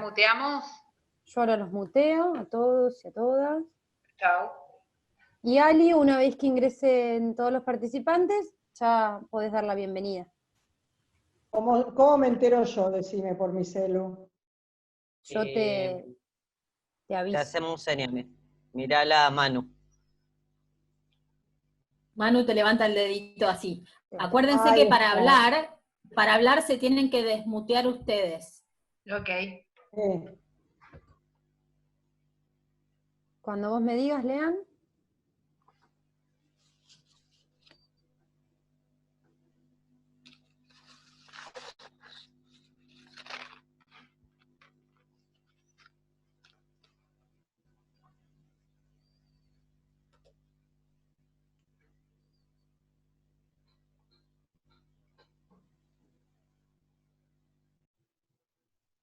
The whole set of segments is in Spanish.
muteamos. Yo ahora los muteo a todos y a todas. Chau. Y Ali, una vez que ingresen todos los participantes, ya podés dar la bienvenida. ¿Cómo me entero yo? Decime por mi celu. Yo te aviso. Te hacemos señales. Mirá la Manu. Manu te levanta el dedito así. Bien. Acuérdense Ahí que para está. hablar se tienen que desmutear ustedes. Ok. Cuando vos me digas, Lean.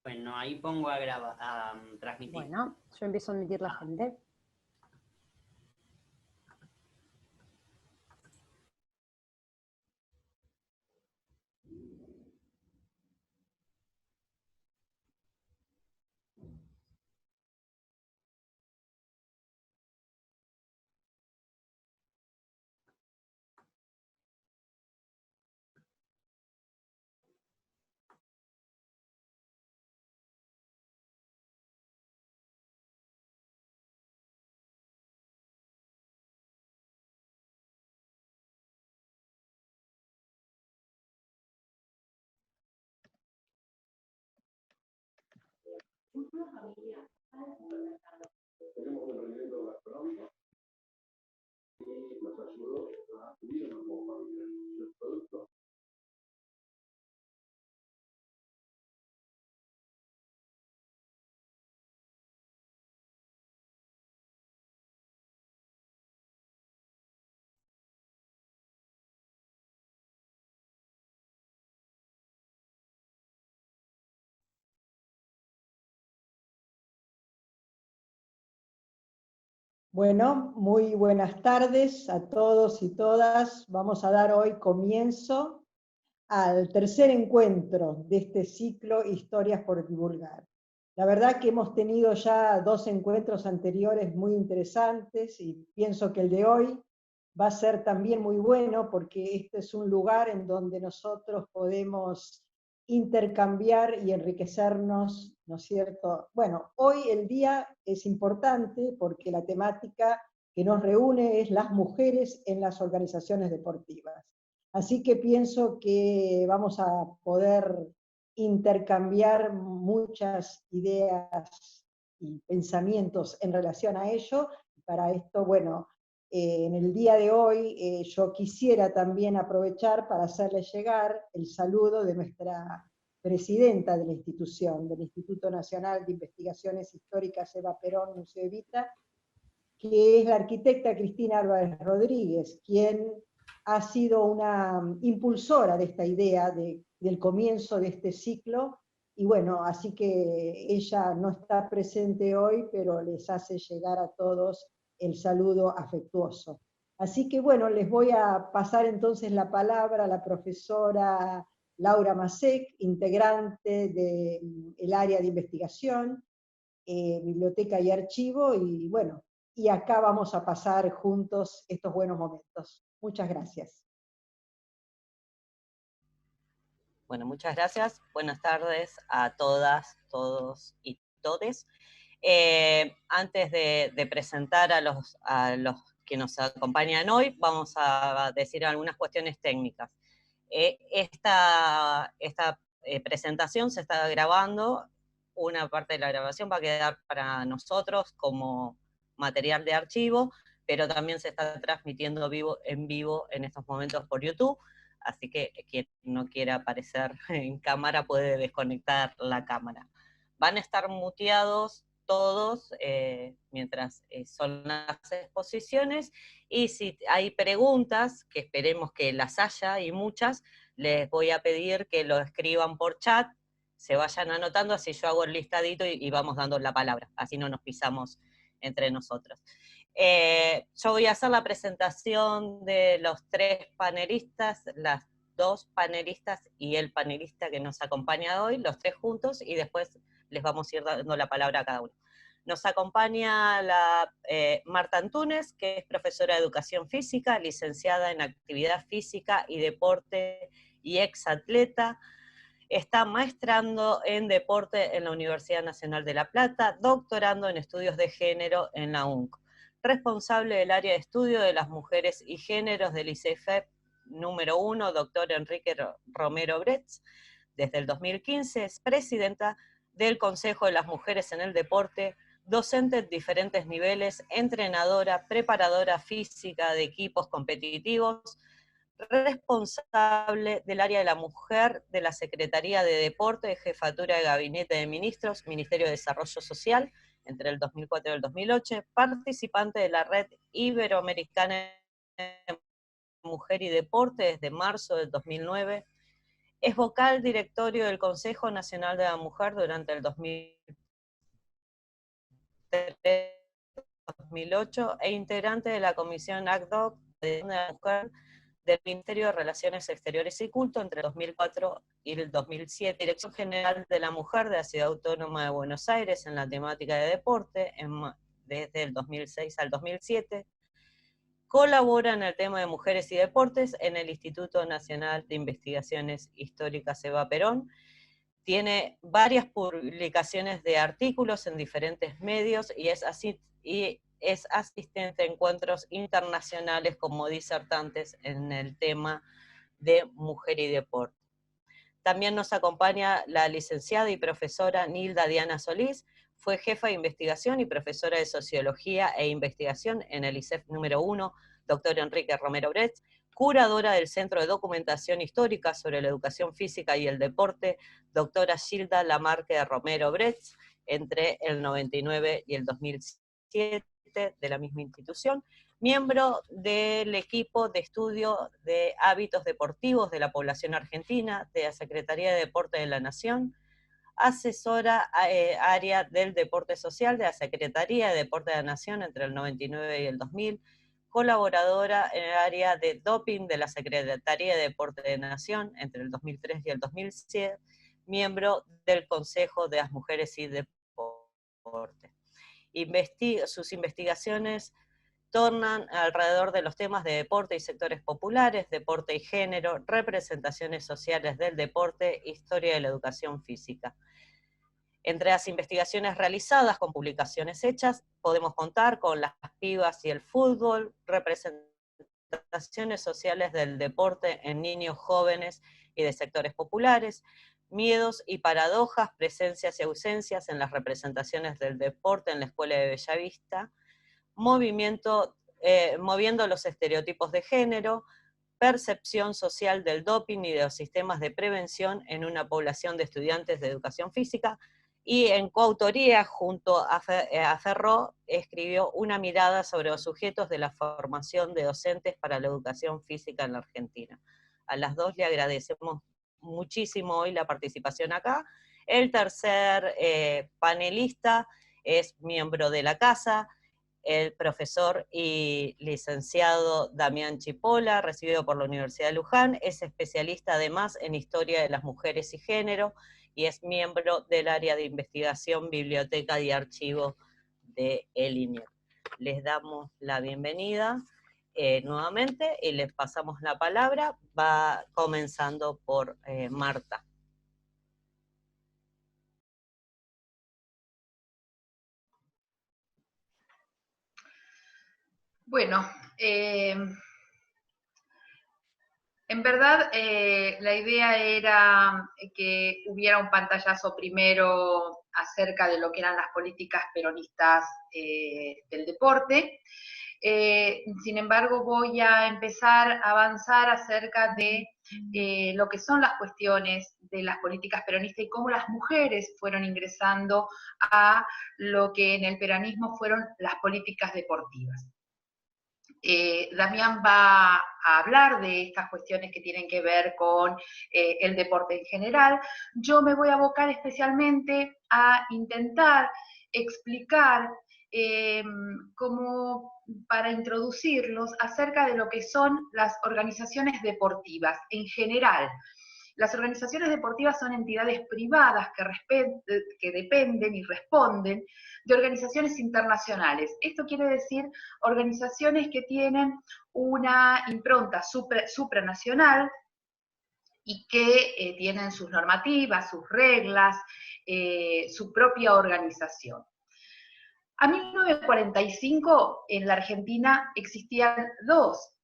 Bueno, ahí pongo a grabar, a transmitir. Bueno, yo empiezo a admitir la gente. Bueno, muy buenas tardes a todos y todas. Vamos a dar hoy comienzo al tercer encuentro de este ciclo Historias por Divulgar. La verdad que hemos tenido ya 2 encuentros anteriores muy interesantes y pienso que el de hoy va a ser también muy bueno porque este es un lugar en donde nosotros podemos intercambiar y enriquecernos, ¿no es cierto? Bueno, hoy el día es importante porque la temática que nos reúne es las mujeres en las organizaciones deportivas. Así que pienso que vamos a poder intercambiar muchas ideas y pensamientos en relación a ello. Para esto, bueno, en el día de hoy yo quisiera también aprovechar para hacerles llegar el saludo de nuestra presidenta de la institución, del Instituto Nacional de Investigaciones Históricas Eva Perón, Museo Evita, que es la arquitecta Cristina Álvarez Rodríguez, quien ha sido una impulsora de esta idea del comienzo de este ciclo, y bueno, así que ella no está presente hoy, pero les hace llegar a todos el saludo afectuoso. Así que bueno, les voy a pasar entonces la palabra a la profesora Laura Masek, integrante del área de investigación, biblioteca y archivo, y bueno, y acá vamos a pasar juntos estos buenos momentos. Muchas gracias. Bueno, muchas gracias. Buenas tardes a todas, todos y todes. Antes de presentar a los que nos acompañan hoy, vamos a decir algunas cuestiones técnicas. Esta presentación se está grabando, una parte de la grabación va a quedar para nosotros como material de archivo, pero también se está transmitiendo en vivo en estos momentos por YouTube, así que quien no quiera aparecer en cámara puede desconectar la cámara. Van a estar muteados todos mientras son las exposiciones, y si hay preguntas, que esperemos que las haya y muchas, les voy a pedir que lo escriban por chat, se vayan anotando, así yo hago el listadito y vamos dando la palabra, así no nos pisamos entre nosotros. Yo voy a hacer la presentación de los 3 panelistas, las 2 panelistas y el panelista que nos acompaña hoy, los 3 juntos, y después les vamos a ir dando la palabra a cada uno. Nos acompaña la Marta Antúnez, que es profesora de Educación Física, licenciada en Actividad Física y Deporte y exatleta. Está maestrando en Deporte en la Universidad Nacional de La Plata, doctorando en Estudios de Género en la UNC. Responsable del área de estudio de las mujeres y géneros del ICEFEP número 1, doctor Enrique Romero Bretz. Desde el 2015 es presidenta del Consejo de las Mujeres en el Deporte, docente en diferentes niveles, entrenadora, preparadora física de equipos competitivos, responsable del área de la mujer de la Secretaría de Deporte, Jefatura de Gabinete de Ministros, Ministerio de Desarrollo Social, entre el 2004 y el 2008, participante de la Red Iberoamericana de Mujer y Deporte desde marzo del 2009, es vocal directorio del Consejo Nacional de la Mujer durante el 2003-2008 e integrante de la Comisión ACDOC de la Mujer del Ministerio de Relaciones Exteriores y Culto entre el 2004 y el 2007, Dirección General de la Mujer de la Ciudad Autónoma de Buenos Aires en la temática de deporte desde el 2006 al 2007, colabora en el tema de mujeres y deportes en el Instituto Nacional de Investigaciones Históricas Eva Perón, tiene varias publicaciones de artículos en diferentes medios y es asistente a encuentros internacionales como disertantes en el tema de mujer y deporte. También nos acompaña la licenciada y profesora Nilda Diana Solís, fue jefa de investigación y profesora de Sociología e Investigación en el ICEF número 1, doctor Enrique Romero Bretz, curadora del Centro de Documentación Histórica sobre la Educación Física y el Deporte, doctora Gilda Lamarque Romero Bretz, entre el 99 y el 2007 de la misma institución, miembro del equipo de estudio de hábitos deportivos de la población argentina, de la Secretaría de Deporte de la Nación, asesora área del deporte social de la Secretaría de Deporte de la Nación entre el 99 y el 2000, colaboradora en el área de doping de la Secretaría de Deporte de la Nación entre el 2003 y el 2007, miembro del Consejo de las Mujeres y Deporte. Sus investigaciones tornan alrededor de los temas de deporte y sectores populares, deporte y género, representaciones sociales del deporte, historia de la educación física. Entre las investigaciones realizadas con publicaciones hechas, podemos contar con Las pibas y el fútbol, representaciones sociales del deporte en niños, jóvenes y de sectores populares, miedos y paradojas, presencias y ausencias en las representaciones del deporte en la Escuela de Bellavista, moviendo los estereotipos de género, percepción social del doping y de los sistemas de prevención en una población de estudiantes de educación física, y en coautoría junto a Ferró escribió Una mirada sobre los sujetos de la formación de docentes para la educación física en la Argentina. A las dos le agradecemos muchísimo hoy la participación acá. El tercer panelista es miembro de la casa, el profesor y licenciado Damián Chipola, recibido por la Universidad de Luján, es especialista además en Historia de las Mujeres y Género, y es miembro del área de investigación, biblioteca y archivo de el INER. Les damos la bienvenida nuevamente y les pasamos la palabra. Va comenzando por Marta. Bueno, en verdad la idea era que hubiera un pantallazo primero acerca de lo que eran las políticas peronistas del deporte. Sin embargo, voy a empezar a avanzar acerca de lo que son las cuestiones de las políticas peronistas y cómo las mujeres fueron ingresando a lo que en el peronismo fueron las políticas deportivas. Damián va a hablar de estas cuestiones que tienen que ver con el deporte en general. Yo me voy a abocar especialmente a intentar explicar como para introducirlos acerca de lo que son las organizaciones deportivas en general Las organizaciones deportivas son entidades privadas que dependen y responden de organizaciones internacionales. Esto quiere decir organizaciones que tienen una impronta supranacional y que tienen sus normativas, sus reglas, su propia organización. A 1945 en la Argentina existían dos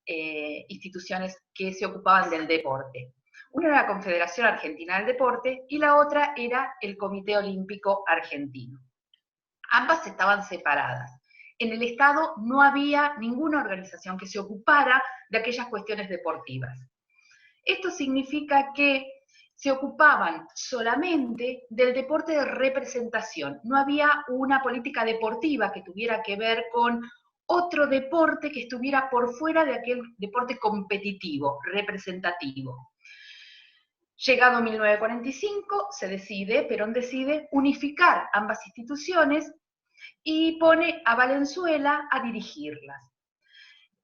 instituciones que se ocupaban del deporte. Una era la Confederación Argentina del Deporte y la otra era el Comité Olímpico Argentino. Ambas estaban separadas. En el Estado no había ninguna organización que se ocupara de aquellas cuestiones deportivas. Esto significa que se ocupaban solamente del deporte de representación. No había una política deportiva que tuviera que ver con otro deporte que estuviera por fuera de aquel deporte competitivo, representativo. Llegado 1945, Perón decide unificar ambas instituciones y pone a Valenzuela a dirigirlas.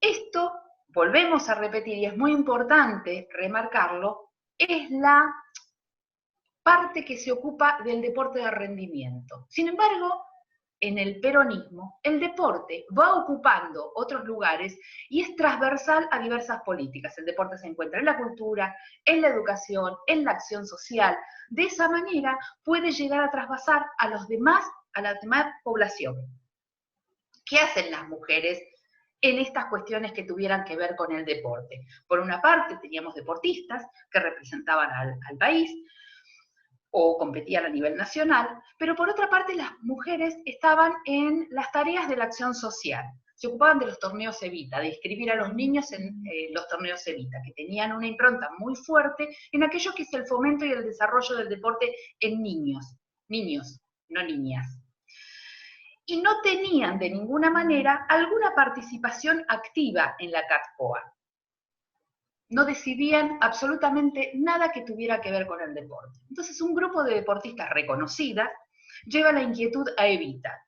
Esto, volvemos a repetir, y es muy importante remarcarlo, es la parte que se ocupa del deporte de rendimiento. Sin embargo, en el peronismo, el deporte va ocupando otros lugares y es transversal a diversas políticas. El deporte se encuentra en la cultura, en la educación, en la acción social. De esa manera puede llegar a trasvasar a la demás población. ¿Qué hacen las mujeres en estas cuestiones que tuvieran que ver con el deporte? Por una parte, teníamos deportistas que representaban al país, o competían a nivel nacional, pero por otra parte las mujeres estaban en las tareas de la acción social. Se ocupaban de los torneos Evita, de inscribir a los niños en los torneos Evita, que tenían una impronta muy fuerte en aquello que es el fomento y el desarrollo del deporte en niños, no niñas. Y no tenían de ninguna manera alguna participación activa en la CATCOA. No decidían absolutamente nada que tuviera que ver con el deporte. Entonces un grupo de deportistas reconocidas lleva la inquietud a Evita.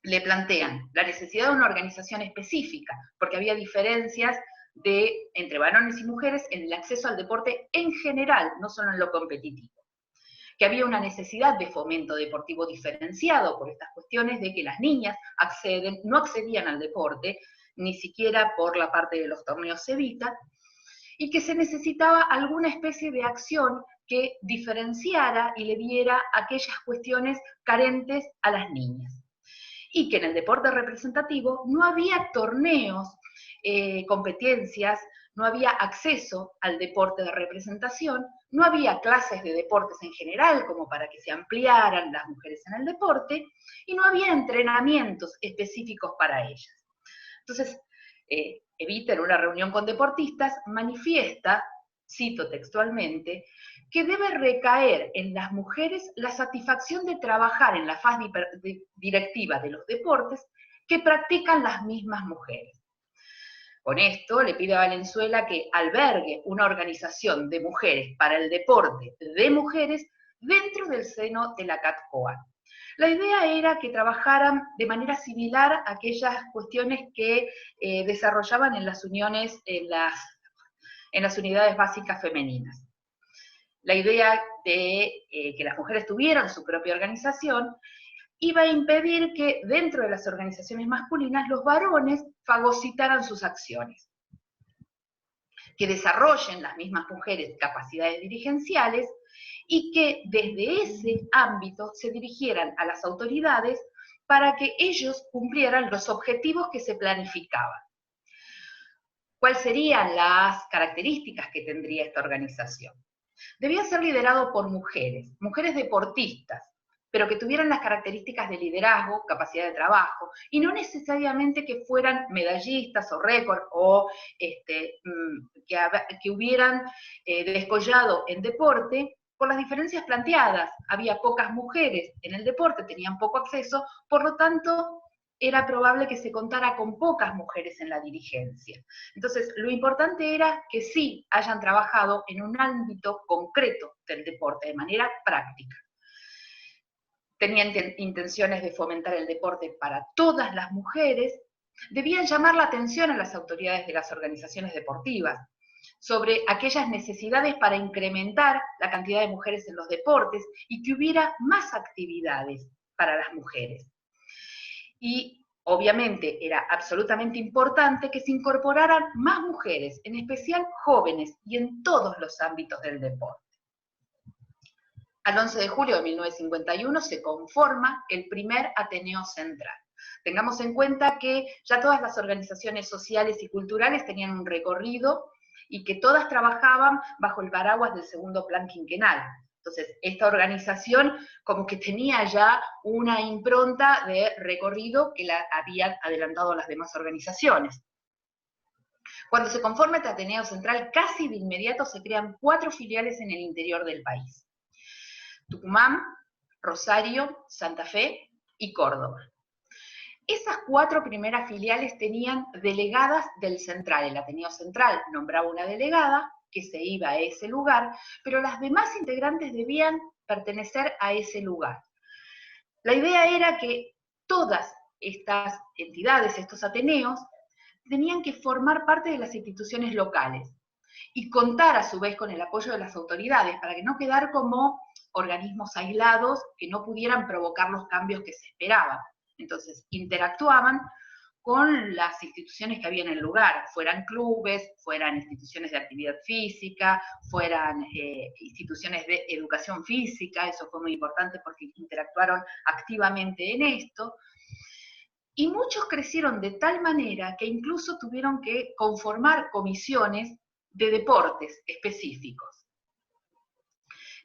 Le plantean la necesidad de una organización específica, porque había diferencias entre varones y mujeres en el acceso al deporte en general, no solo en lo competitivo. Que había una necesidad de fomento deportivo diferenciado por estas cuestiones de que las niñas no accedían al deporte, ni siquiera por la parte de los torneos Evita, y que se necesitaba alguna especie de acción que diferenciara y le diera aquellas cuestiones carentes a las niñas. Y que en el deporte representativo no había torneos, competencias, no había acceso al deporte de representación, no había clases de deportes en general como para que se ampliaran las mujeres en el deporte, y no había entrenamientos específicos para ellas. Entonces, Evita, en una reunión con deportistas, manifiesta, cito textualmente, que debe recaer en las mujeres la satisfacción de trabajar en la faz directiva de los deportes que practican las mismas mujeres. Con esto le pide a Valenzuela que albergue una organización de mujeres para el deporte de mujeres dentro del seno de la CATCOA. La idea era que trabajaran de manera similar a aquellas cuestiones que desarrollaban en las uniones, en las unidades básicas femeninas. La idea de que las mujeres tuvieran su propia organización iba a impedir que dentro de las organizaciones masculinas los varones fagocitaran sus acciones, que desarrollen las mismas mujeres capacidades dirigenciales y que desde ese ámbito se dirigieran a las autoridades para que ellos cumplieran los objetivos que se planificaban. ¿Cuáles serían las características que tendría esta organización? Debía ser liderado por mujeres deportistas, pero que tuvieran las características de liderazgo, capacidad de trabajo, y no necesariamente que fueran medallistas o récord, o que hubieran descollado en deporte por las diferencias planteadas. Había pocas mujeres en el deporte, tenían poco acceso, por lo tanto era probable que se contara con pocas mujeres en la dirigencia. Entonces, lo importante era que sí hayan trabajado en un ámbito concreto del deporte, de manera práctica. Tenían intenciones de fomentar el deporte para todas las mujeres, debían llamar la atención a las autoridades de las organizaciones deportivas sobre aquellas necesidades para incrementar la cantidad de mujeres en los deportes y que hubiera más actividades para las mujeres. Y obviamente era absolutamente importante que se incorporaran más mujeres, en especial jóvenes y en todos los ámbitos del deporte. Al 11 de julio de 1951 se conforma el primer Ateneo Central. Tengamos en cuenta que ya todas las organizaciones sociales y culturales tenían un recorrido y que todas trabajaban bajo el paraguas del segundo plan quinquenal. Entonces, esta organización como que tenía ya una impronta de recorrido que la habían adelantado las demás organizaciones. Cuando se conforma este Ateneo Central, casi de inmediato se crean 4 filiales en el interior del país: Tucumán, Rosario, Santa Fe y Córdoba. Esas 4 primeras filiales tenían delegadas del central. El Ateneo Central nombraba una delegada que se iba a ese lugar, pero las demás integrantes debían pertenecer a ese lugar. La idea era que todas estas entidades, estos ateneos, tenían que formar parte de las instituciones locales y contar a su vez con el apoyo de las autoridades para que no quedar como organismos aislados que no pudieran provocar los cambios que se esperaban. Entonces, interactuaban con las instituciones que había en el lugar, fueran clubes, fueran instituciones de actividad física, fueran instituciones de educación física. Eso fue muy importante porque interactuaron activamente en esto. Y muchos crecieron de tal manera que incluso tuvieron que conformar comisiones de deportes específicos.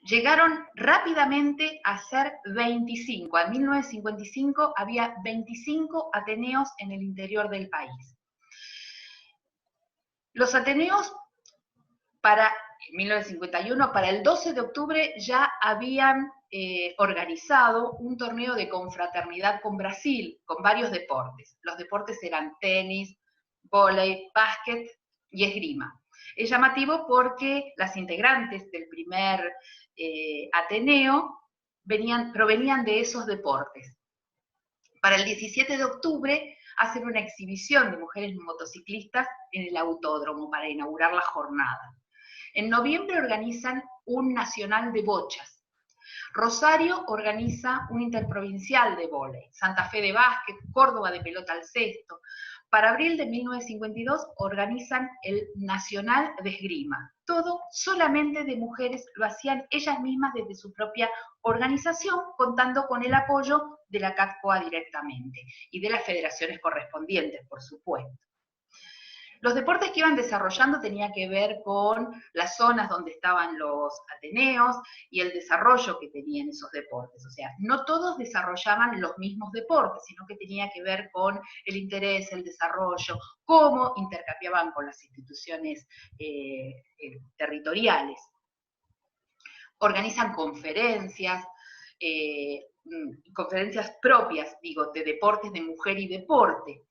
Llegaron rápidamente a ser 25. En 1955 había 25 ateneos en el interior del país. Los ateneos para 1951, para el 12 de octubre, ya habían organizado un torneo de confraternidad con Brasil, con varios deportes. Los deportes eran tenis, vóley, básquet y esgrima. Es llamativo porque las integrantes del primer Ateneo provenían de esos deportes. Para el 17 de octubre hacen una exhibición de mujeres motociclistas en el autódromo para inaugurar la jornada. En noviembre organizan un nacional de bochas. Rosario organiza un interprovincial de vóley, Santa Fe de básquet, Córdoba de pelota al cesto. Para abril de 1952 organizan el Nacional de Esgrima. Todo solamente de mujeres, lo hacían ellas mismas desde su propia organización, contando con el apoyo de la CATCOA directamente y de las federaciones correspondientes, por supuesto. Los deportes que iban desarrollando tenían que ver con las zonas donde estaban los ateneos y el desarrollo que tenían esos deportes. O sea, no todos desarrollaban los mismos deportes, sino que tenía que ver con el interés, el desarrollo, cómo intercambiaban con las instituciones territoriales. Organizan conferencias, conferencias propias, digo, de deportes de mujer y deporte.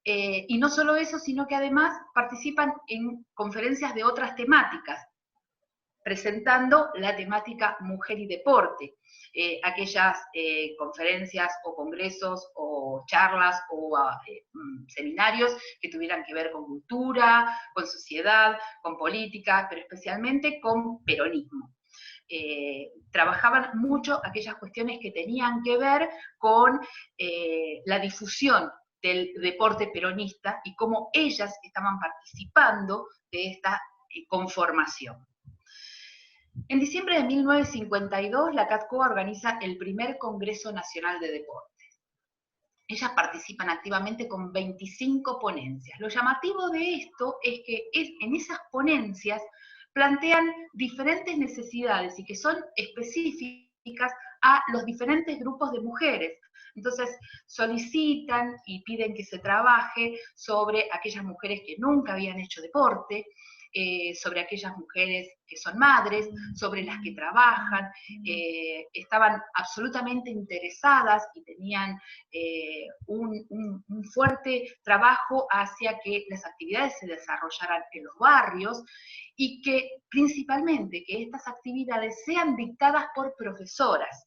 Y no solo eso, sino que además participan en conferencias de otras temáticas, presentando la temática mujer y deporte. Aquellas conferencias o congresos o charlas o seminarios que tuvieran que ver con cultura, con sociedad, con política, pero especialmente con peronismo. Trabajaban mucho aquellas cuestiones que tenían que ver con la difusión del deporte peronista y cómo ellas estaban participando de esta conformación. En diciembre de 1952, la CATCOA organiza el primer Congreso Nacional de Deportes. Ellas participan activamente con 25 ponencias. Lo llamativo de esto es que en esas ponencias plantean diferentes necesidades y que son específicas a los diferentes grupos de mujeres. Entonces solicitan y piden que se trabaje sobre aquellas mujeres que nunca habían hecho deporte, sobre aquellas mujeres que son madres, sobre las que trabajan, estaban absolutamente interesadas y tenían un fuerte trabajo hacia que las actividades se desarrollaran en los barrios y que principalmente que estas actividades sean dictadas por profesoras.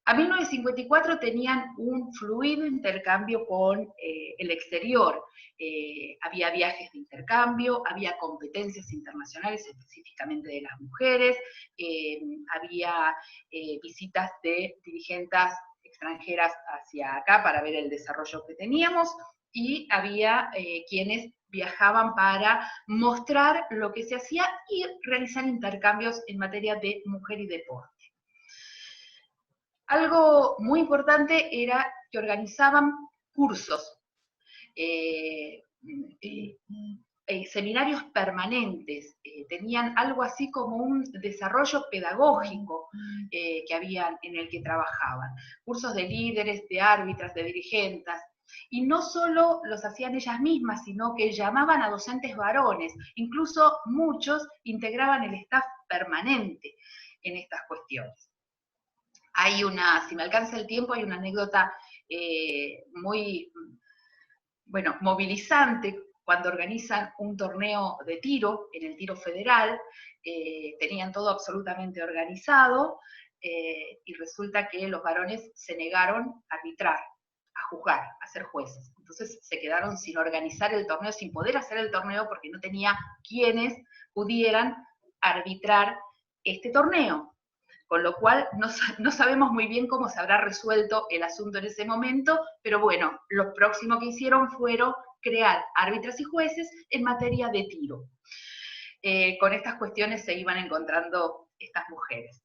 A 1954 tenían un fluido intercambio con el exterior. Había viajes de intercambio, había competencias internacionales específicamente de las mujeres, había visitas de dirigentes extranjeras hacia acá para ver el desarrollo que teníamos, y había quienes viajaban para mostrar lo que se hacía y realizar intercambios en materia de mujer y deporte. Algo muy importante era que organizaban cursos, seminarios permanentes, tenían algo así como un desarrollo pedagógico que habían, en el que trabajaban, cursos de líderes, de árbitras, de dirigentes, y no solo los hacían ellas mismas, sino que llamaban a docentes varones, incluso muchos integraban el staff permanente en estas cuestiones. Hay una, si me alcanza el tiempo, hay una anécdota muy, bueno, movilizante, cuando organizan un torneo de tiro, en el tiro federal, tenían todo absolutamente organizado, y resulta que los varones se negaron a arbitrar, a juzgar, a ser jueces. Entonces se quedaron sin organizar el torneo, sin poder hacer el torneo, porque no tenía quienes pudieran arbitrar este torneo. Con lo cual no sabemos muy bien cómo se habrá resuelto el asunto en ese momento, pero bueno, lo próximo que hicieron fueron crear árbitras y jueces en materia de tiro. Con estas cuestiones se iban encontrando estas mujeres.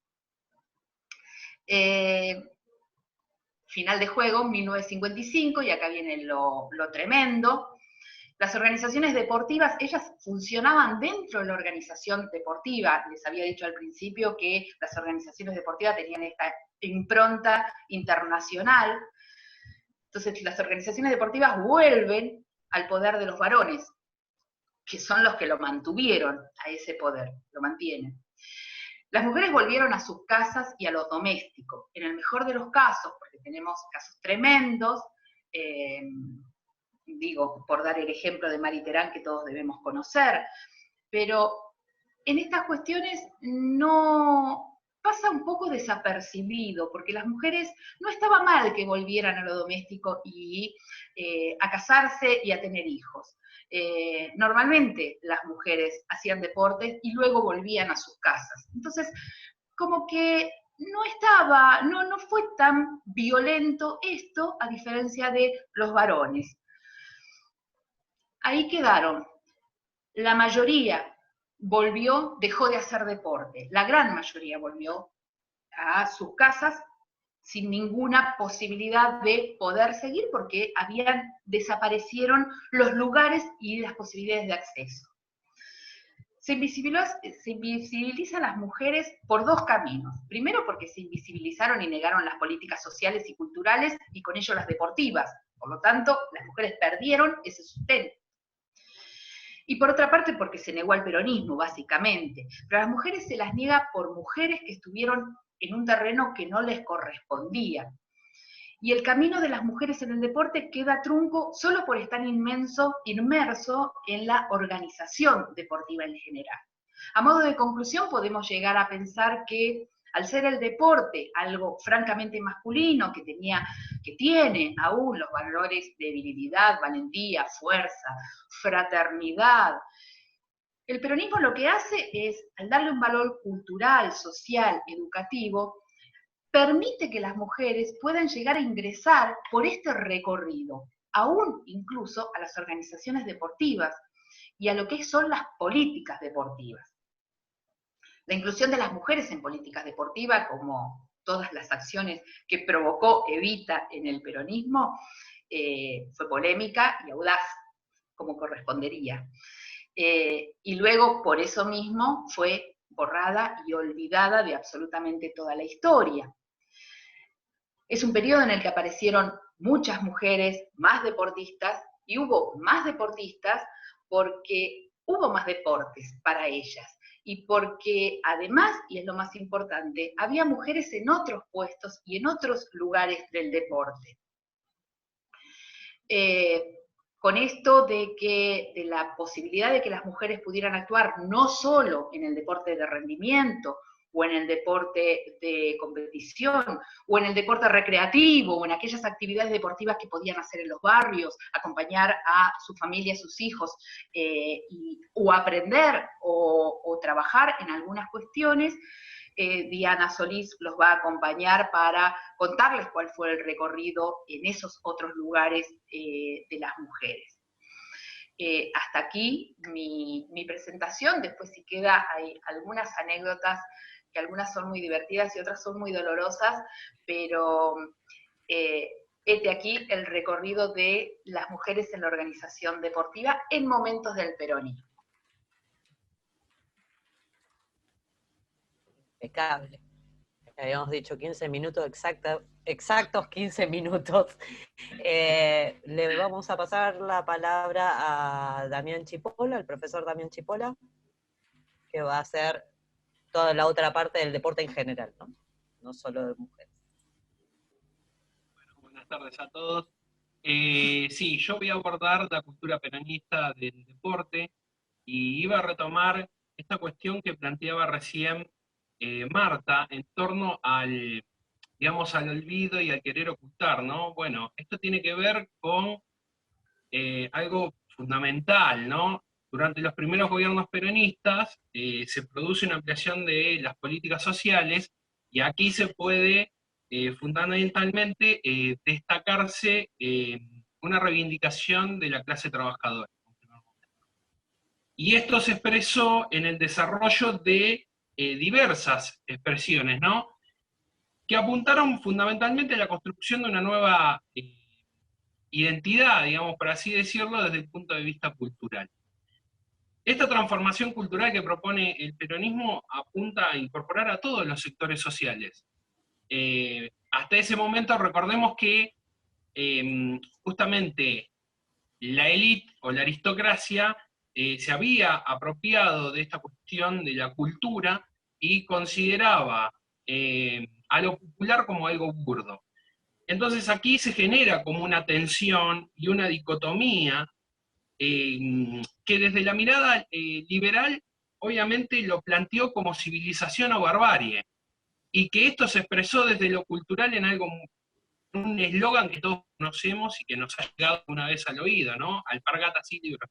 Final de juego, 1955, y acá viene lo tremendo. Las organizaciones deportivas, ellas funcionaban dentro de la organización deportiva. Les había dicho al principio que las organizaciones deportivas tenían esta impronta internacional. Entonces, las organizaciones deportivas vuelven al poder de los varones, que son los que lo mantuvieron a ese poder, lo mantienen. Las mujeres volvieron a sus casas y a lo doméstico. En el mejor de los casos, porque tenemos casos tremendos, digo, por dar el ejemplo de Mari Terán, que todos debemos conocer, pero en estas cuestiones no pasa un poco desapercibido, porque las mujeres, no estaba mal que volvieran a lo doméstico y a casarse y a tener hijos. Normalmente las mujeres hacían deportes y luego volvían a sus casas. Entonces, como que no fue tan violento esto, a diferencia de los varones. Ahí quedaron. La mayoría volvió, dejó de hacer deporte. La gran mayoría volvió a sus casas sin ninguna posibilidad de poder seguir, porque desaparecieron los lugares y las posibilidades de acceso. Se invisibilizan las mujeres por dos caminos. Primero, porque se invisibilizaron y negaron las políticas sociales y culturales, y con ello las deportivas. Por lo tanto, las mujeres perdieron ese sustento. Y por otra parte, porque se negó al peronismo, básicamente. Pero a las mujeres se las niega por mujeres que estuvieron en un terreno que no les correspondía. Y el camino de las mujeres en el deporte queda trunco solo por estar inmerso en la organización deportiva en general. A modo de conclusión, podemos llegar a pensar que, al ser el deporte algo francamente masculino, que tiene aún los valores de virilidad, valentía, fuerza, fraternidad, el peronismo lo que hace es, al darle un valor cultural, social, educativo, permite que las mujeres puedan llegar a ingresar por este recorrido, aún incluso a las organizaciones deportivas y a lo que son las políticas deportivas. La inclusión de las mujeres en políticas deportivas, como todas las acciones que provocó Evita en el peronismo, fue polémica y audaz, como correspondería. Y luego, por eso mismo, fue borrada y olvidada de absolutamente toda la historia. Es un periodo en el que aparecieron muchas mujeres, más deportistas, y hubo más deportistas porque hubo más deportes para ellas. Y porque además, y es lo más importante, había mujeres en otros puestos y en otros lugares del deporte. Con esto de la posibilidad de que las mujeres pudieran actuar no solo en el deporte de rendimiento o en el deporte de competición, o en el deporte recreativo, o en aquellas actividades deportivas que podían hacer en los barrios, acompañar a su familia, a sus hijos, o aprender o trabajar en algunas cuestiones. Diana Solís los va a acompañar para contarles cuál fue el recorrido en esos otros lugares de las mujeres. Hasta aquí mi presentación. Después, si queda, hay algunas anécdotas que algunas son muy divertidas y otras son muy dolorosas, pero este aquí el recorrido de las mujeres en la organización deportiva en momentos del peronismo. Impecable. Habíamos dicho 15 minutos, exactos 15 minutos. Le vamos a pasar la palabra a Damián Chipola, el profesor Damián Chipola, que va a hacer toda la otra parte del deporte en general, no solo de mujeres. Bueno, buenas tardes a todos. Sí, yo voy a abordar la cultura peronista del deporte y iba a retomar esta cuestión que planteaba recién Marta en torno al, digamos, al olvido y al querer ocultar, ¿no? Bueno, esto tiene que ver con algo fundamental, ¿no? Durante los primeros gobiernos peronistas se produce una ampliación de las políticas sociales y aquí se puede fundamentalmente destacarse una reivindicación de la clase trabajadora. Y esto se expresó en el desarrollo de diversas expresiones, ¿no? Que apuntaron fundamentalmente a la construcción de una nueva identidad, digamos, por así decirlo, desde el punto de vista cultural. Esta transformación cultural que propone el peronismo apunta a incorporar a todos los sectores sociales. Hasta ese momento recordemos que justamente la élite o la aristocracia se había apropiado de esta cuestión de la cultura y consideraba a lo popular como algo burdo. Entonces aquí se genera como una tensión y una dicotomía que desde la mirada liberal obviamente lo planteó como civilización o barbarie, y que esto se expresó desde lo cultural en algo, un eslogan que todos conocemos y que nos ha llegado una vez al oído, ¿no? Alpargatas y libros.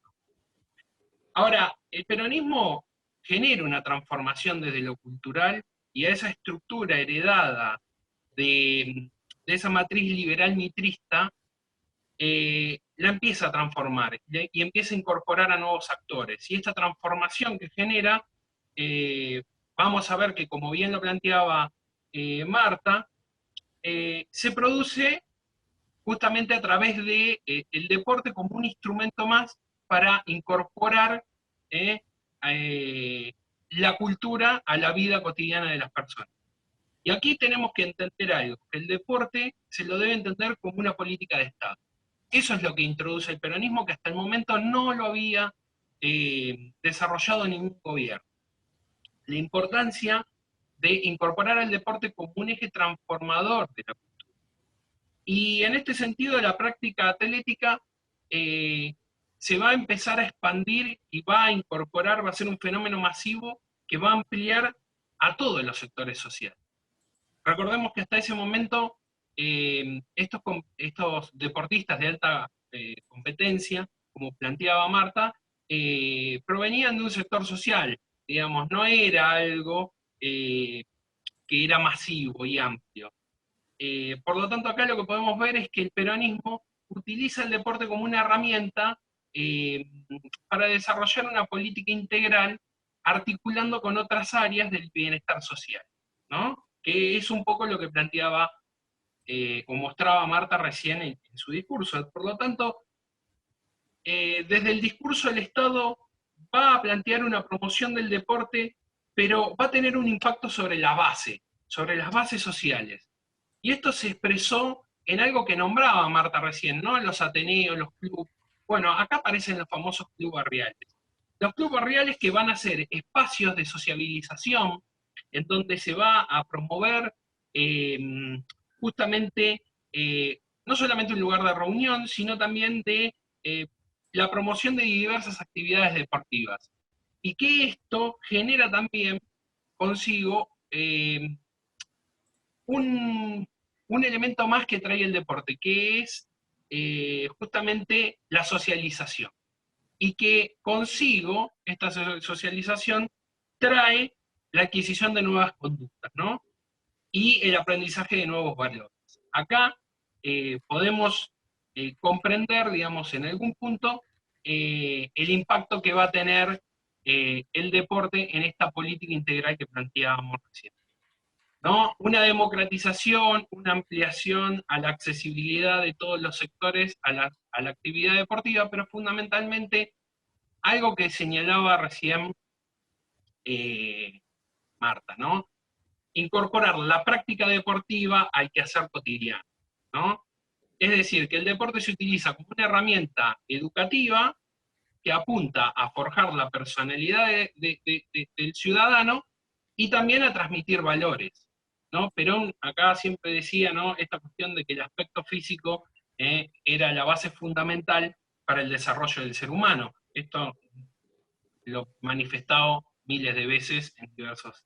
Ahora, el peronismo genera una transformación desde lo cultural y a esa estructura heredada de esa matriz liberal mitrista, la empieza a transformar y empieza a incorporar a nuevos actores. Y esta transformación que genera, vamos a ver que, como bien lo planteaba Marta, se produce justamente a través de el deporte como un instrumento más para incorporar la cultura a la vida cotidiana de las personas. Y aquí tenemos que entender algo, que el deporte se lo debe entender como una política de Estado. Eso es lo que introduce el peronismo, que hasta el momento no lo había desarrollado ningún gobierno. La importancia de incorporar al deporte como un eje transformador de la cultura. Y en este sentido, la práctica atlética se va a empezar a expandir y va a incorporar, va a ser un fenómeno masivo que va a ampliar a todos los sectores sociales. Recordemos que hasta ese momento estos deportistas de alta competencia, como planteaba Marta, provenían de un sector social, digamos, no era algo que era masivo y amplio. Por lo tanto, acá lo que podemos ver es que el peronismo utiliza el deporte como una herramienta para desarrollar una política integral, articulando con otras áreas del bienestar social, ¿no? Que es un poco lo que planteaba o mostraba Marta recién en su discurso. Por lo tanto, desde el discurso el Estado va a plantear una promoción del deporte, pero va a tener un impacto sobre la base, sobre las bases sociales. Y esto se expresó en algo que nombraba Marta recién, ¿no? Los ateneos, los clubes. Bueno, acá aparecen los famosos clubes barriales. Los clubes barriales que van a ser espacios de sociabilización, en donde se va a promover justamente no solamente un lugar de reunión, sino también de la promoción de diversas actividades deportivas. Y que esto genera también consigo un elemento más que trae el deporte, que es justamente la socialización. Y que consigo, esta socialización, trae la adquisición de nuevas conductas, ¿no? Y el aprendizaje de nuevos valores. Acá podemos comprender, digamos, en algún punto, el impacto que va a tener el deporte en esta política integral que planteábamos recién, ¿no? Una democratización, una ampliación a la accesibilidad de todos los sectores a la actividad deportiva, pero fundamentalmente algo que señalaba recién Marta, ¿no? Incorporar la práctica deportiva al quehacer cotidiano, ¿no? Es decir, que el deporte se utiliza como una herramienta educativa que apunta a forjar la personalidad del ciudadano y también a transmitir valores, ¿no? Perón acá siempre decía, ¿no?, esta cuestión de que el aspecto físico era la base fundamental para el desarrollo del ser humano. Esto lo he manifestado miles de veces en diversos.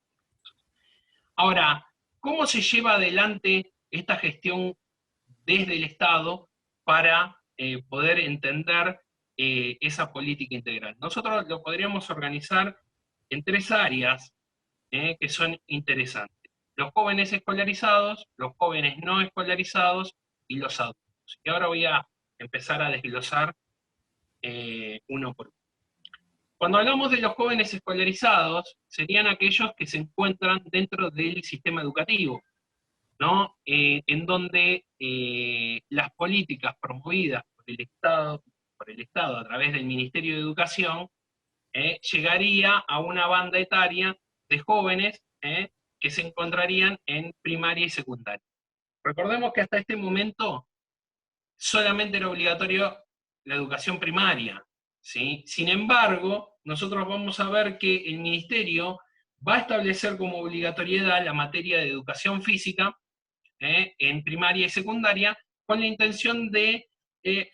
Ahora, ¿cómo se lleva adelante esta gestión desde el Estado para poder entender esa política integral? Nosotros lo podríamos organizar en 3 áreas que son interesantes: los jóvenes escolarizados, los jóvenes no escolarizados y los adultos. Y ahora voy a empezar a desglosar uno por uno. Cuando hablamos de los jóvenes escolarizados, serían aquellos que se encuentran dentro del sistema educativo, ¿no? En donde las políticas promovidas por el Estado a través del Ministerio de Educación llegaría a una banda etaria de jóvenes que se encontrarían en primaria y secundaria. Recordemos que hasta este momento solamente era obligatorio la educación primaria, ¿sí? Sin embargo, nosotros vamos a ver que el Ministerio va a establecer como obligatoriedad la materia de educación física en primaria y secundaria, con la intención de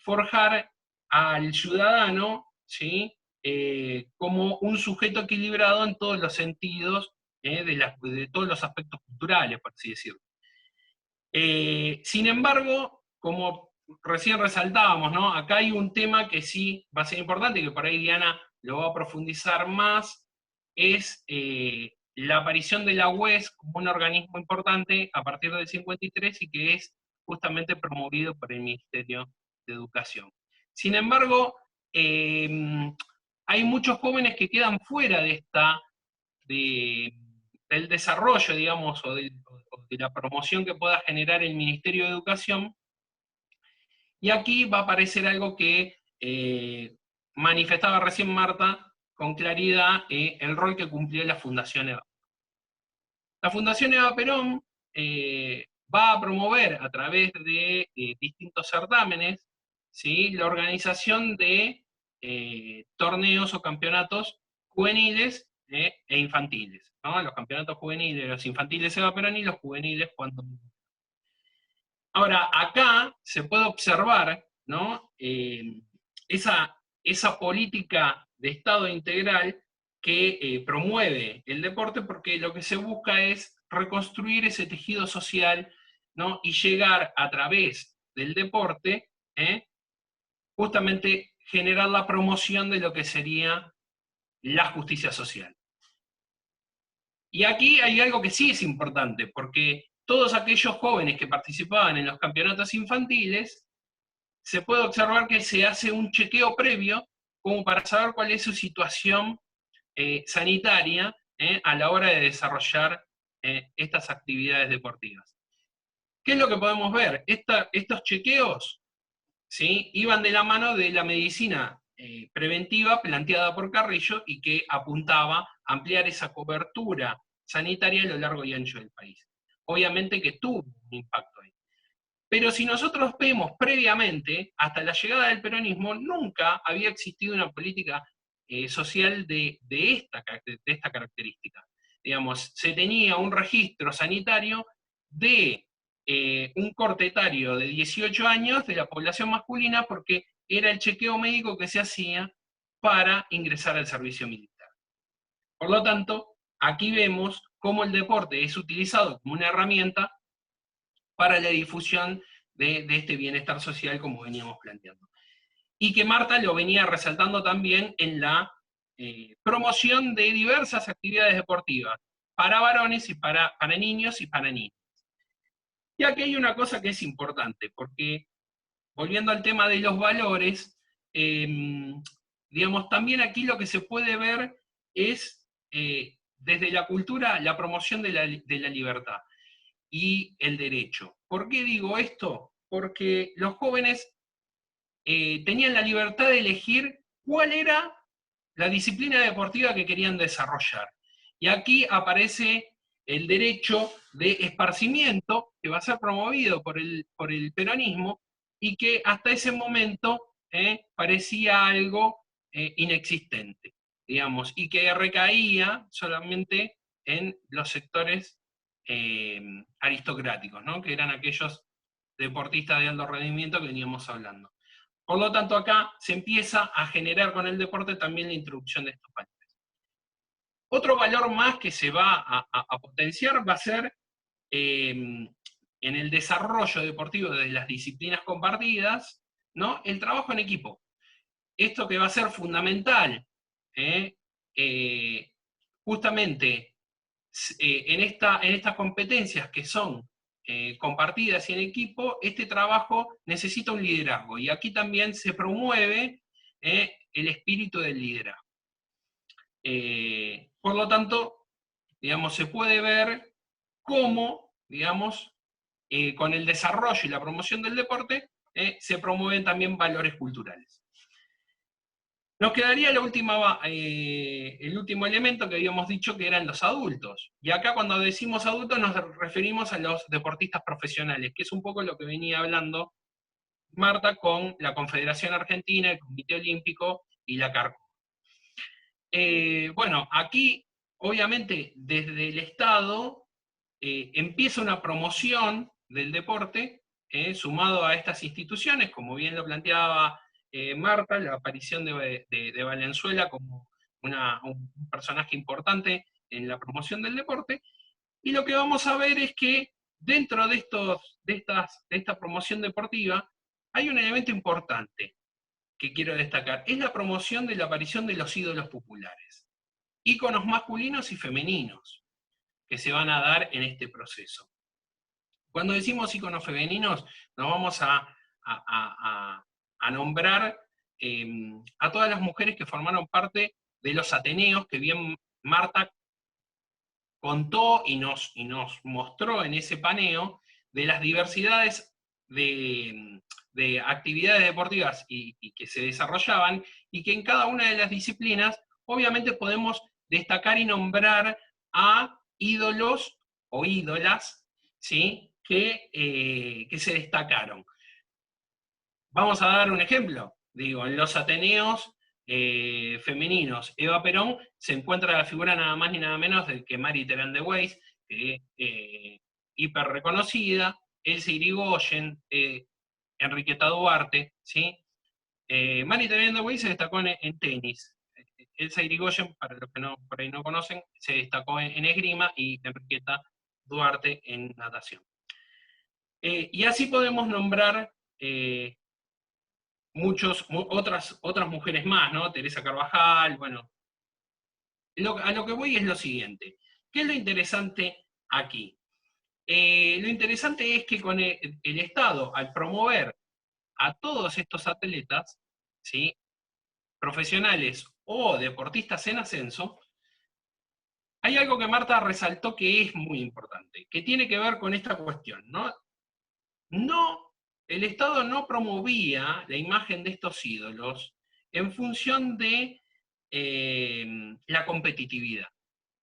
forjar al ciudadano, ¿sí?, como un sujeto equilibrado en todos los sentidos, de todos los aspectos culturales, por así decirlo. Sin embargo, como recién resaltábamos, ¿no?, acá hay un tema que sí va a ser importante, que por ahí Diana lo va a profundizar más, es la aparición de la UES como un organismo importante a partir del 53 y que es justamente promovido por el Ministerio de Educación. Sin embargo, hay muchos jóvenes que quedan fuera del desarrollo, digamos, o de la promoción que pueda generar el Ministerio de Educación, y aquí va a aparecer algo que manifestaba recién Marta con claridad, el rol que cumplió la Fundación Eva. La Fundación Eva Perón va a promover a través de distintos certámenes, ¿sí?, la organización de torneos o campeonatos juveniles e infantiles, ¿no? Los campeonatos juveniles, los infantiles Eva Perón y los juveniles Juan Domingo. Ahora, acá se puede observar, ¿no?, esa política de Estado integral que promueve el deporte, porque lo que se busca es reconstruir ese tejido social, ¿no?, y llegar a través del deporte, justamente generar la promoción de lo que sería la justicia social. Y aquí hay algo que sí es importante, porque todos aquellos jóvenes que participaban en los campeonatos infantiles, se puede observar que se hace un chequeo previo como para saber cuál es su situación sanitaria a la hora de desarrollar estas actividades deportivas. ¿Qué es lo que podemos ver? Estos chequeos, ¿sí?, iban de la mano de la medicina preventiva planteada por Carrillo y que apuntaba a ampliar esa cobertura sanitaria a lo largo y ancho del país. Obviamente que tuvo un impacto ahí. Pero si nosotros vemos previamente, hasta la llegada del peronismo, nunca había existido una política social de esta característica. Digamos, se tenía un registro sanitario de un corte etario de 18 años de la población masculina, porque era el chequeo médico que se hacía para ingresar al servicio militar. Por lo tanto, aquí vemos cómo el deporte es utilizado como una herramienta para la difusión de este bienestar social, como veníamos planteando. Y que Marta lo venía resaltando también en la promoción de diversas actividades deportivas, para varones y para niños y para niñas. Y aquí hay una cosa que es importante, porque volviendo al tema de los valores, digamos, también aquí lo que se puede ver es, desde la cultura, la promoción de la libertad y el derecho. ¿Por qué digo esto? Porque los jóvenes tenían la libertad de elegir cuál era la disciplina deportiva que querían desarrollar. Y aquí aparece el derecho de esparcimiento, que va a ser promovido por el peronismo, y que hasta ese momento parecía algo inexistente, digamos, y que recaía solamente en los sectores aristocráticos, ¿no? Que eran aquellos deportistas de alto rendimiento que veníamos hablando. Por lo tanto, acá se empieza a generar con el deporte también la introducción de estos valores. Otro valor más que se va a potenciar va a ser en el desarrollo deportivo de las disciplinas compartidas, ¿no? El trabajo en equipo. Esto que va a ser fundamental, justamente en estas competencias que son compartidas y en equipo, este trabajo necesita un liderazgo, y aquí también se promueve el espíritu del liderazgo. Por lo tanto, digamos, se puede ver cómo, digamos, con el desarrollo y la promoción del deporte, se promueven también valores culturales. Nos quedaría el último elemento que habíamos dicho, que eran los adultos. Y acá, cuando decimos adultos, nos referimos a los deportistas profesionales, que es un poco lo que venía hablando Marta con la Confederación Argentina, el Comité Olímpico y la CARCO. Bueno, aquí, obviamente, desde el Estado empieza una promoción del deporte, sumado a estas instituciones, como bien lo planteaba Marta, la aparición de Valenzuela como un personaje importante en la promoción del deporte, y lo que vamos a ver es que dentro de esta promoción deportiva hay un elemento importante que quiero destacar, es la promoción de la aparición de los ídolos populares, íconos masculinos y femeninos, que se van a dar en este proceso. Cuando decimos íconos femeninos, nos vamos a nombrar a todas las mujeres que formaron parte de los Ateneos, que bien Marta contó y nos mostró en ese paneo, de las diversidades de actividades deportivas y que se desarrollaban, y que en cada una de las disciplinas, obviamente, podemos destacar y nombrar a ídolos o ídolas, ¿sí?, que se destacaron. Vamos a dar un ejemplo. Digo, en los Ateneos femeninos, Eva Perón, se encuentra la figura nada más ni nada menos de que Marie-Thérèse de Weiss, hiper reconocida, Elsa Irigoyen, Enriqueta Duarte, ¿sí? Marie-Thérèse de Weiss se destacó en tenis. Elsa Irigoyen, para los que por ahí no conocen, se destacó en esgrima, y Enriqueta Duarte en natación. Y así podemos nombrar otras mujeres más, ¿no? Teresa Carvajal, bueno. A lo que voy es lo siguiente. ¿Qué es lo interesante aquí? Lo interesante es que con el Estado, al promover a todos estos atletas, ¿sí?, profesionales o deportistas en ascenso, hay algo que Marta resaltó que es muy importante, que tiene que ver con esta cuestión, ¿no? El Estado no promovía la imagen de estos ídolos en función de la competitividad,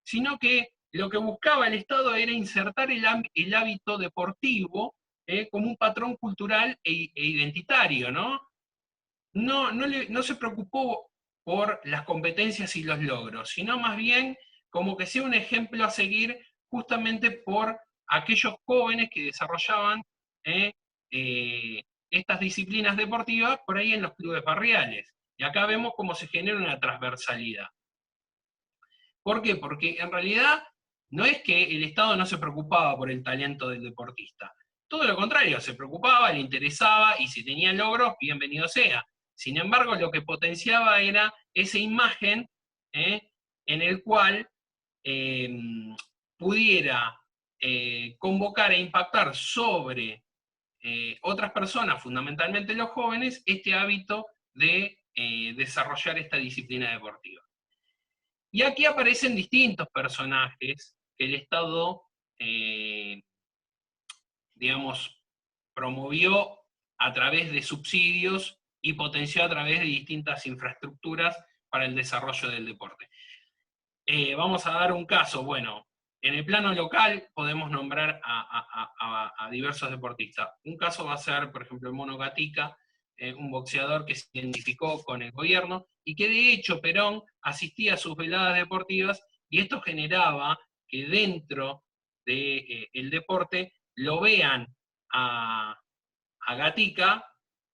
sino que lo que buscaba el Estado era insertar el hábito deportivo como un patrón cultural e identitario, ¿no? No se preocupó por las competencias y los logros, sino más bien como que sea un ejemplo a seguir justamente por aquellos jóvenes que desarrollaban estas disciplinas deportivas por ahí en los clubes barriales. Y acá vemos cómo se genera una transversalidad. ¿Por qué? Porque en realidad no es que el Estado no se preocupaba por el talento del deportista. Todo lo contrario, se preocupaba, le interesaba, y si tenía logros, bienvenido sea. Sin embargo, lo que potenciaba era esa imagen en el cual pudiera convocar e impactar sobre otras personas, fundamentalmente los jóvenes, este hábito de desarrollar esta disciplina deportiva. Y aquí aparecen distintos personajes que el Estado, digamos, promovió a través de subsidios y potenció a través de distintas infraestructuras para el desarrollo del deporte. Vamos a dar un caso. Bueno, en el plano local podemos nombrar a diversos deportistas. Un caso va a ser, por ejemplo, el Mono Gatica, un boxeador que se identificó con el gobierno, y que de hecho Perón asistía a sus veladas deportivas, y esto generaba que dentro del deporte lo vean a Gatica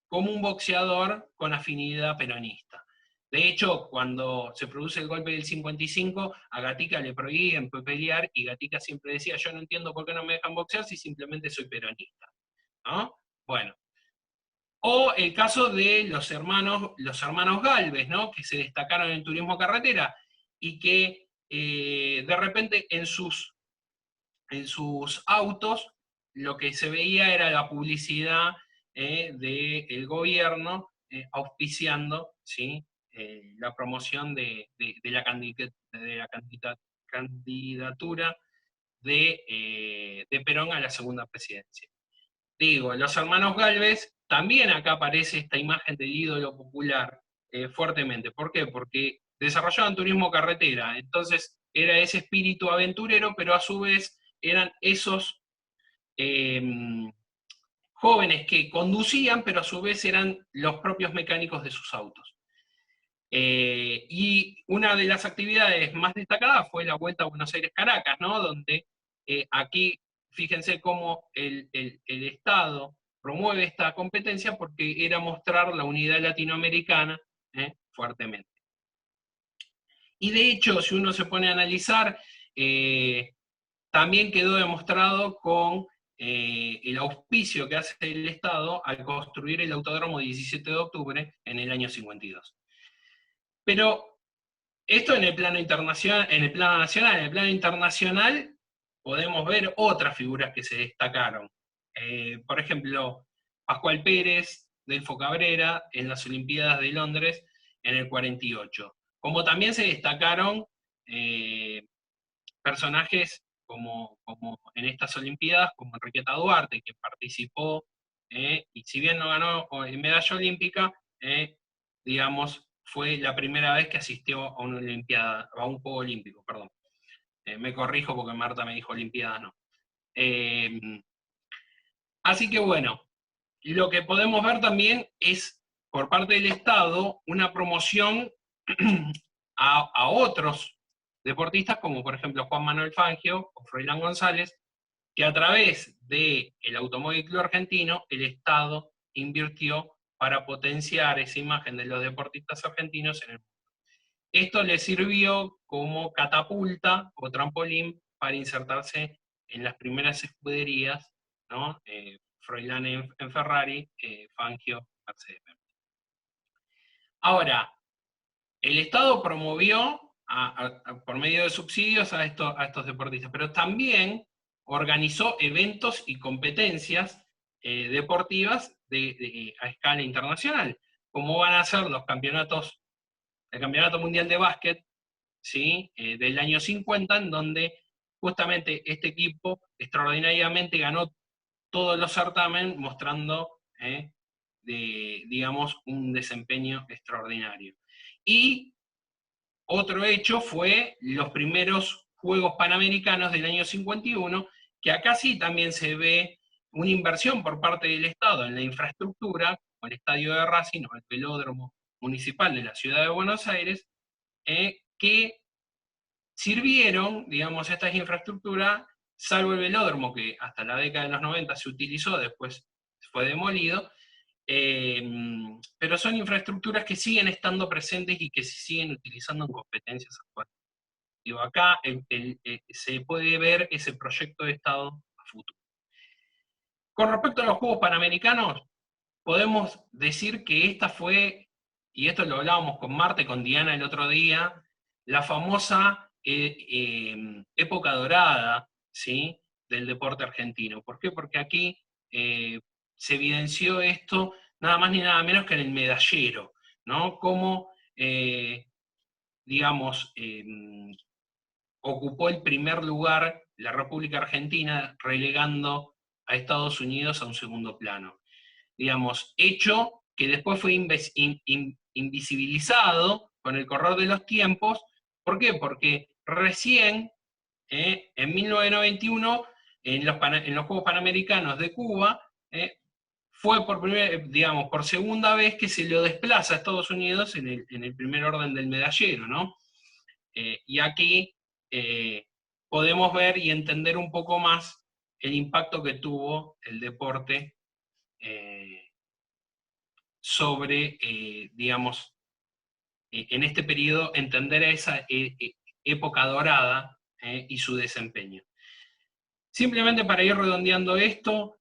como un boxeador con afinidad peronista. De hecho, cuando se produce el golpe del 55, a Gatica le prohíben pelear, y Gatica siempre decía: yo no entiendo por qué no me dejan boxear si simplemente soy peronista, ¿no? Bueno. O el caso de los hermanos Gálvez, ¿no? Que se destacaron en el turismo carretera, y que de repente en sus autos lo que se veía era la publicidad del gobierno auspiciando, ¿sí? La promoción de la candidatura de Perón a la segunda presidencia. Digo, los hermanos Gálvez, también acá aparece esta imagen del ídolo popular fuertemente. ¿Por qué? Porque desarrollaban turismo carretera, entonces era ese espíritu aventurero, pero a su vez eran esos jóvenes que conducían, pero a su vez eran los propios mecánicos de sus autos. Y una de las actividades más destacadas fue la Vuelta a Buenos Aires-Caracas, ¿no? Donde aquí, fíjense cómo el Estado promueve esta competencia, porque era mostrar la unidad latinoamericana fuertemente. Y de hecho, si uno se pone a analizar, también quedó demostrado con el auspicio que hace el Estado al construir el Autódromo 17 de octubre en el año 52. Pero esto en el plano internacional, en el plano nacional. En el plano internacional podemos ver otras figuras que se destacaron. Por ejemplo, Pascual Pérez, Delfo Cabrera, en las Olimpiadas de Londres en el 48. Como también se destacaron personajes como en estas Olimpiadas, como Enriqueta Duarte, que participó, y si bien no ganó medalla olímpica, digamos, fue la primera vez que asistió a una Olimpiada, a un Juego Olímpico, perdón. Me corrijo porque Marta me dijo Olimpiada, no. Así que bueno, lo que podemos ver también es, por parte del Estado, una promoción a otros deportistas, como por ejemplo Juan Manuel Fangio o Froilán González, que a través del Automóvil Club Argentino, el Estado invirtió para potenciar esa imagen de los deportistas argentinos en el mundo. Esto le sirvió como catapulta o trampolín para insertarse en las primeras escuderías, ¿no? Froilán en Ferrari, Fangio, Mercedes-Benz. Ahora, el Estado promovió por medio de subsidios a estos deportistas, pero también organizó eventos y competencias deportivas a escala internacional, como van a ser los campeonatos, el Campeonato Mundial de Básquet, ¿sí? Del año 50, en donde justamente este equipo extraordinariamente ganó todos los certámenes, mostrando, digamos, un desempeño extraordinario. Y otro hecho fue los primeros Juegos Panamericanos del año 51, que acá sí también se ve una inversión por parte del Estado en la infraestructura, como el estadio de Racing o el velódromo municipal de la ciudad de Buenos Aires, que sirvieron, digamos, estas infraestructuras, salvo el velódromo, que hasta la década de los 90 se utilizó, después fue demolido, pero son infraestructuras que siguen estando presentes y que se siguen utilizando en competencias actuales. Digo, acá se puede ver ese proyecto de Estado a futuro. Con respecto a los Juegos Panamericanos, podemos decir que esta fue, y esto lo hablábamos con Marta y con Diana el otro día, la famosa época dorada, ¿sí?, del deporte argentino. ¿Por qué? Porque aquí se evidenció esto nada más ni nada menos que en el medallero, ¿no? Cómo, digamos, ocupó el primer lugar la República Argentina, relegando a Estados Unidos a un segundo plano. Digamos, hecho que después fue invisibilizado con el correr de los tiempos. ¿Por qué? Porque recién, en 1991, en los Juegos Panamericanos de Cuba, fue por segunda vez que se lo desplaza a Estados Unidos en el primer orden del medallero, ¿no? Y aquí podemos ver y entender un poco más el impacto que tuvo el deporte sobre, digamos, en este periodo, entender esa época dorada y su desempeño. Simplemente para ir redondeando esto,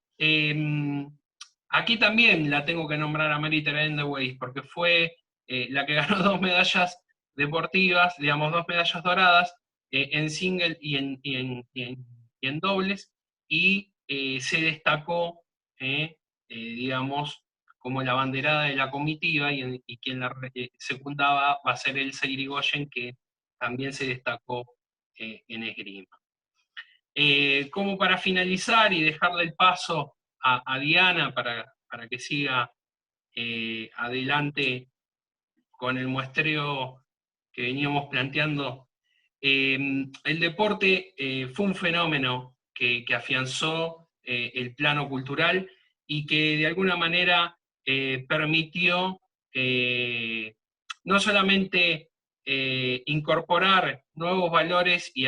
aquí también la tengo que nombrar a Mary-Teresa Endeweis, porque fue la que ganó 2 medallas deportivas, digamos, 2 medallas doradas, en single y en dobles, y se destacó, digamos, como la abanderada de la comitiva, y quien la secundaba va a ser Elsa Irigoyen, que también se destacó en esgrima. Como para finalizar y dejarle el paso a Diana para que siga adelante con el muestreo que veníamos planteando, el deporte fue un fenómeno que afianzó el plano cultural y que de alguna manera permitió no solamente incorporar nuevos valores y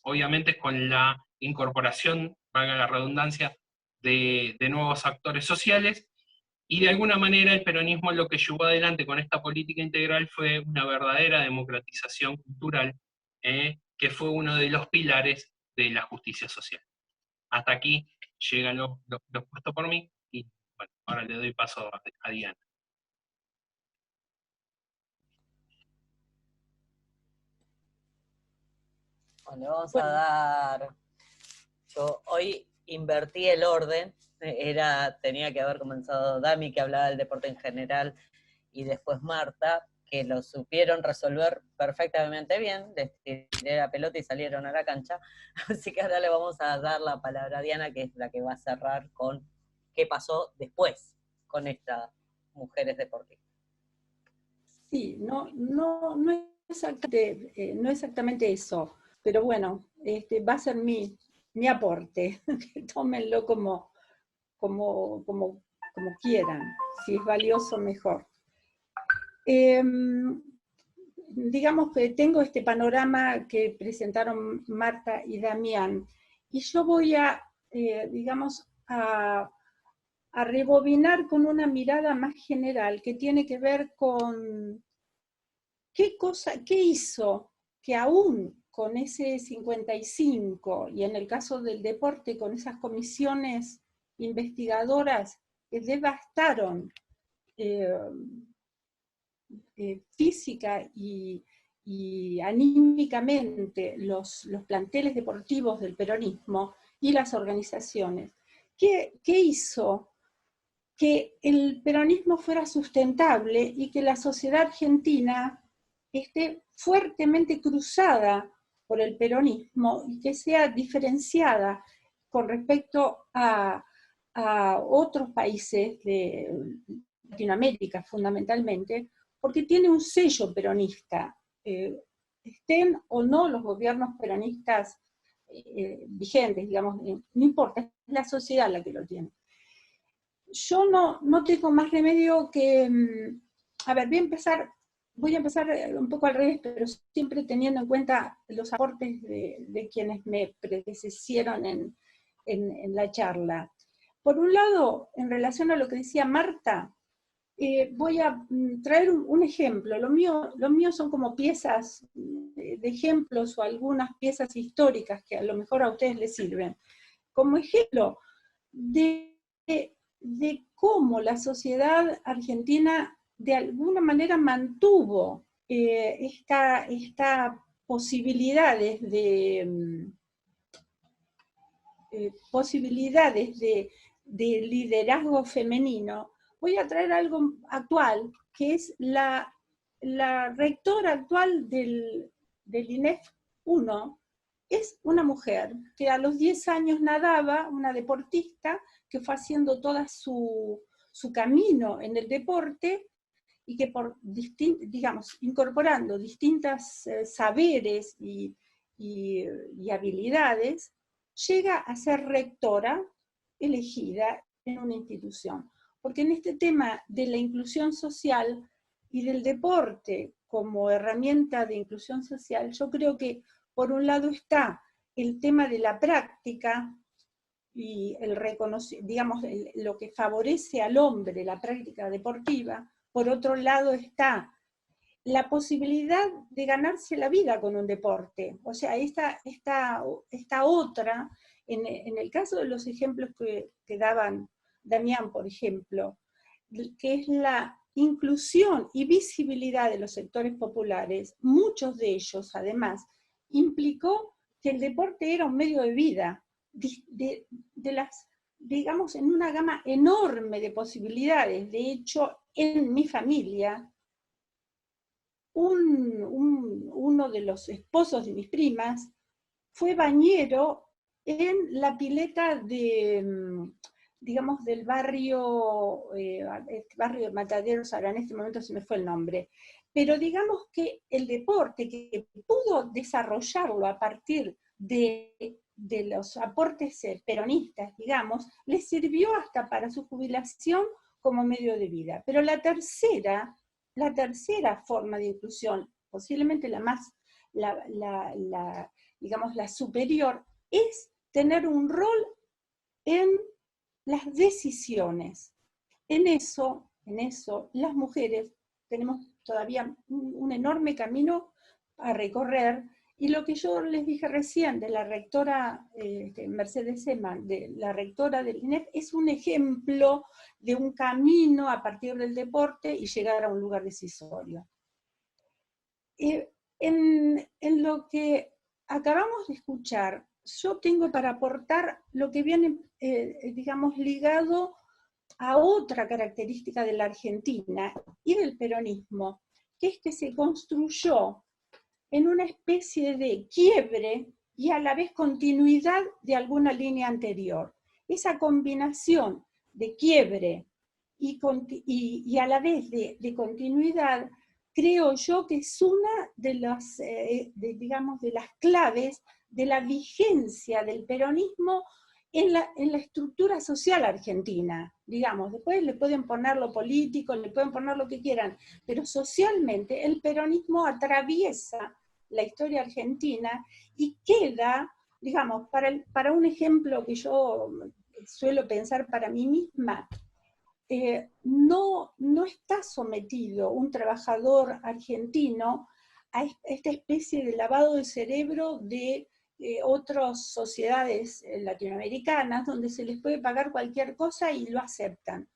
obviamente con la incorporación, valga la redundancia, de nuevos actores sociales, y de alguna manera el peronismo lo que llevó adelante con esta política integral fue una verdadera democratización cultural, que fue uno de los pilares de la justicia social. Hasta aquí llega lo expuesto por mí, y bueno, ahora le doy paso a Diana. Bueno, vamos a dar... Yo hoy invertí el orden, tenía que haber comenzado Dami, que hablaba del deporte en general, y después Marta, que lo supieron resolver perfectamente bien, les tiré la pelota y salieron a la cancha, así que ahora le vamos a dar la palabra a Diana, que es la que va a cerrar con qué pasó después con estas mujeres deportistas. Sí, no exactamente eso, pero bueno, va a ser mi aporte, tómenlo como quieran, si es valioso mejor. Digamos que tengo este panorama que presentaron Marta y Damián, y yo voy a, digamos, a rebobinar con una mirada más general que tiene que ver con qué hizo que aún con ese 55, y en el caso del deporte con esas comisiones investigadoras que devastaron física y anímicamente los planteles deportivos del peronismo y las organizaciones, ¿qué hizo que el peronismo fuera sustentable y que la sociedad argentina esté fuertemente cruzada por el peronismo y que sea diferenciada con respecto a otros países de Latinoamérica fundamentalmente, porque tiene un sello peronista, estén o no los gobiernos peronistas vigentes, digamos, no importa, es la sociedad la que lo tiene. Yo no tengo más remedio que, a ver, voy a empezar un poco al revés, pero siempre teniendo en cuenta los aportes de quienes me predecesieron en la charla. Por un lado, en relación a lo que decía Marta, Voy a traer un ejemplo. Lo mío son como piezas de ejemplos o algunas piezas históricas que a lo mejor a ustedes les sirven. Como ejemplo de cómo la sociedad argentina de alguna manera mantuvo esta posibilidades de liderazgo femenino. Voy a traer algo actual, que es la rectora actual del INEF 1, es una mujer que a los 10 años nadaba, una deportista, que fue haciendo todo su camino en el deporte, y que digamos, incorporando distintos saberes y habilidades, llega a ser rectora elegida en una institución. Porque en este tema de la inclusión social y del deporte como herramienta de inclusión social, yo creo que por un lado está el tema de la práctica y digamos, lo que favorece al hombre, la práctica deportiva. Por otro lado está la posibilidad de ganarse la vida con un deporte. O sea, esta otra, en el caso de los ejemplos que daban Damián, por ejemplo, que es la inclusión y visibilidad de los sectores populares, muchos de ellos, además, implicó que el deporte era un medio de vida, digamos, en una gama enorme de posibilidades. De hecho, en mi familia, uno de los esposos de mis primas fue bañero en la pileta digamos, del barrio de Mataderos, ahora en este momento se me fue el nombre, pero digamos que el deporte que pudo desarrollarlo a partir de los aportes peronistas, digamos, le sirvió hasta para su jubilación como medio de vida. Pero la tercera forma de inclusión, posiblemente digamos, la superior, es tener un rol en las decisiones. En eso, las mujeres tenemos todavía un enorme camino a recorrer, y lo que yo les dije recién de la rectora Mercedes Seman, de la rectora del INEF, es un ejemplo de un camino a partir del deporte y llegar a un lugar decisorio. En lo que acabamos de escuchar, yo tengo para aportar lo que viene, digamos, ligado a otra característica de la Argentina y del peronismo, que es que se construyó en una especie de quiebre y a la vez continuidad de alguna línea anterior. Esa combinación de quiebre y a la vez de continuidad, creo yo que es una de las, digamos, de las claves de la vigencia del peronismo en la estructura social argentina, digamos. Después le pueden poner lo político, le pueden poner lo que quieran, pero socialmente el peronismo atraviesa la historia argentina y queda, digamos, para un ejemplo que yo suelo pensar para mí misma, no está sometido un trabajador argentino a esta especie de lavado de cerebro de otras sociedades latinoamericanas, donde se les puede pagar cualquier cosa y lo aceptan.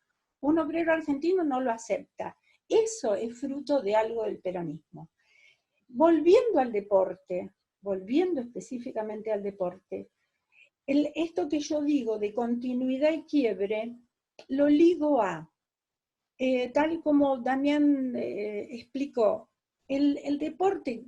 Un obrero argentino no lo acepta. Eso es fruto de algo del peronismo. Volviendo al deporte, volviendo específicamente al deporte, esto que yo digo de continuidad y quiebre, lo ligo a, tal como Damián explicó, el deporte,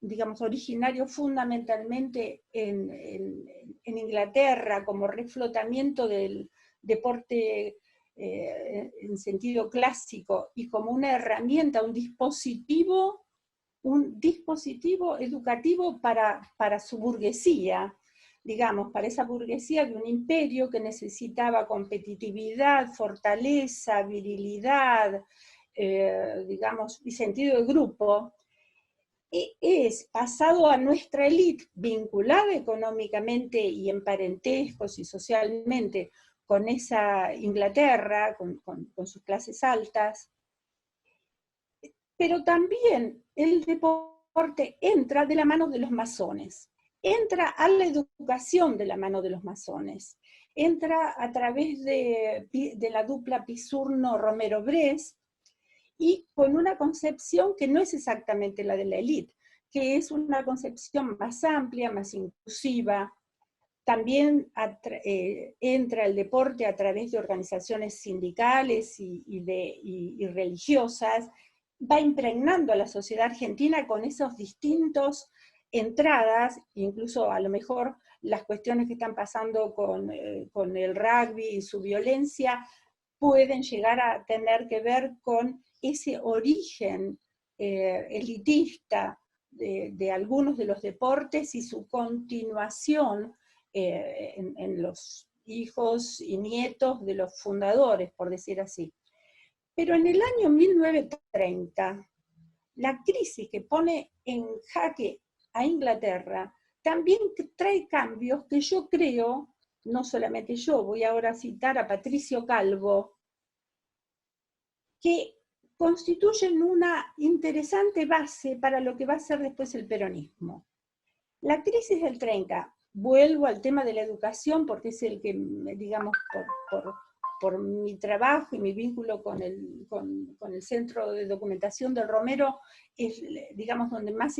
digamos, originario fundamentalmente en Inglaterra, como reflotamiento del deporte en sentido clásico y como una herramienta, un dispositivo educativo para su burguesía, digamos, para esa burguesía de un imperio que necesitaba competitividad, fortaleza, virilidad, digamos, y sentido de grupo, es pasado a nuestra élite, vinculada económicamente y en parentescos y socialmente con esa Inglaterra, con sus clases altas. Pero también el deporte entra de la mano de los masones, entra a la educación de la mano de los masones, entra a través de la dupla Pisurno-Romero-Bres, y con una concepción que no es exactamente la de la élite, que es una concepción más amplia, más inclusiva. También entra el deporte a través de organizaciones sindicales y religiosas, va impregnando a la sociedad argentina con esos distintos entradas, incluso a lo mejor las cuestiones que están pasando con el rugby y su violencia, pueden llegar a tener que ver con ese origen elitista de algunos de los deportes y su continuación en los hijos y nietos de los fundadores, por decir así. Pero en el año 1930, la crisis que pone en jaque a Inglaterra también trae cambios que yo creo, no solamente yo, voy ahora a citar a Patricio Calvo, que constituyen una interesante base para lo que va a ser después el peronismo. La crisis del 30, vuelvo al tema de la educación porque es el que, digamos, por mi trabajo y mi vínculo con el Centro de Documentación del Romero, es, digamos, donde más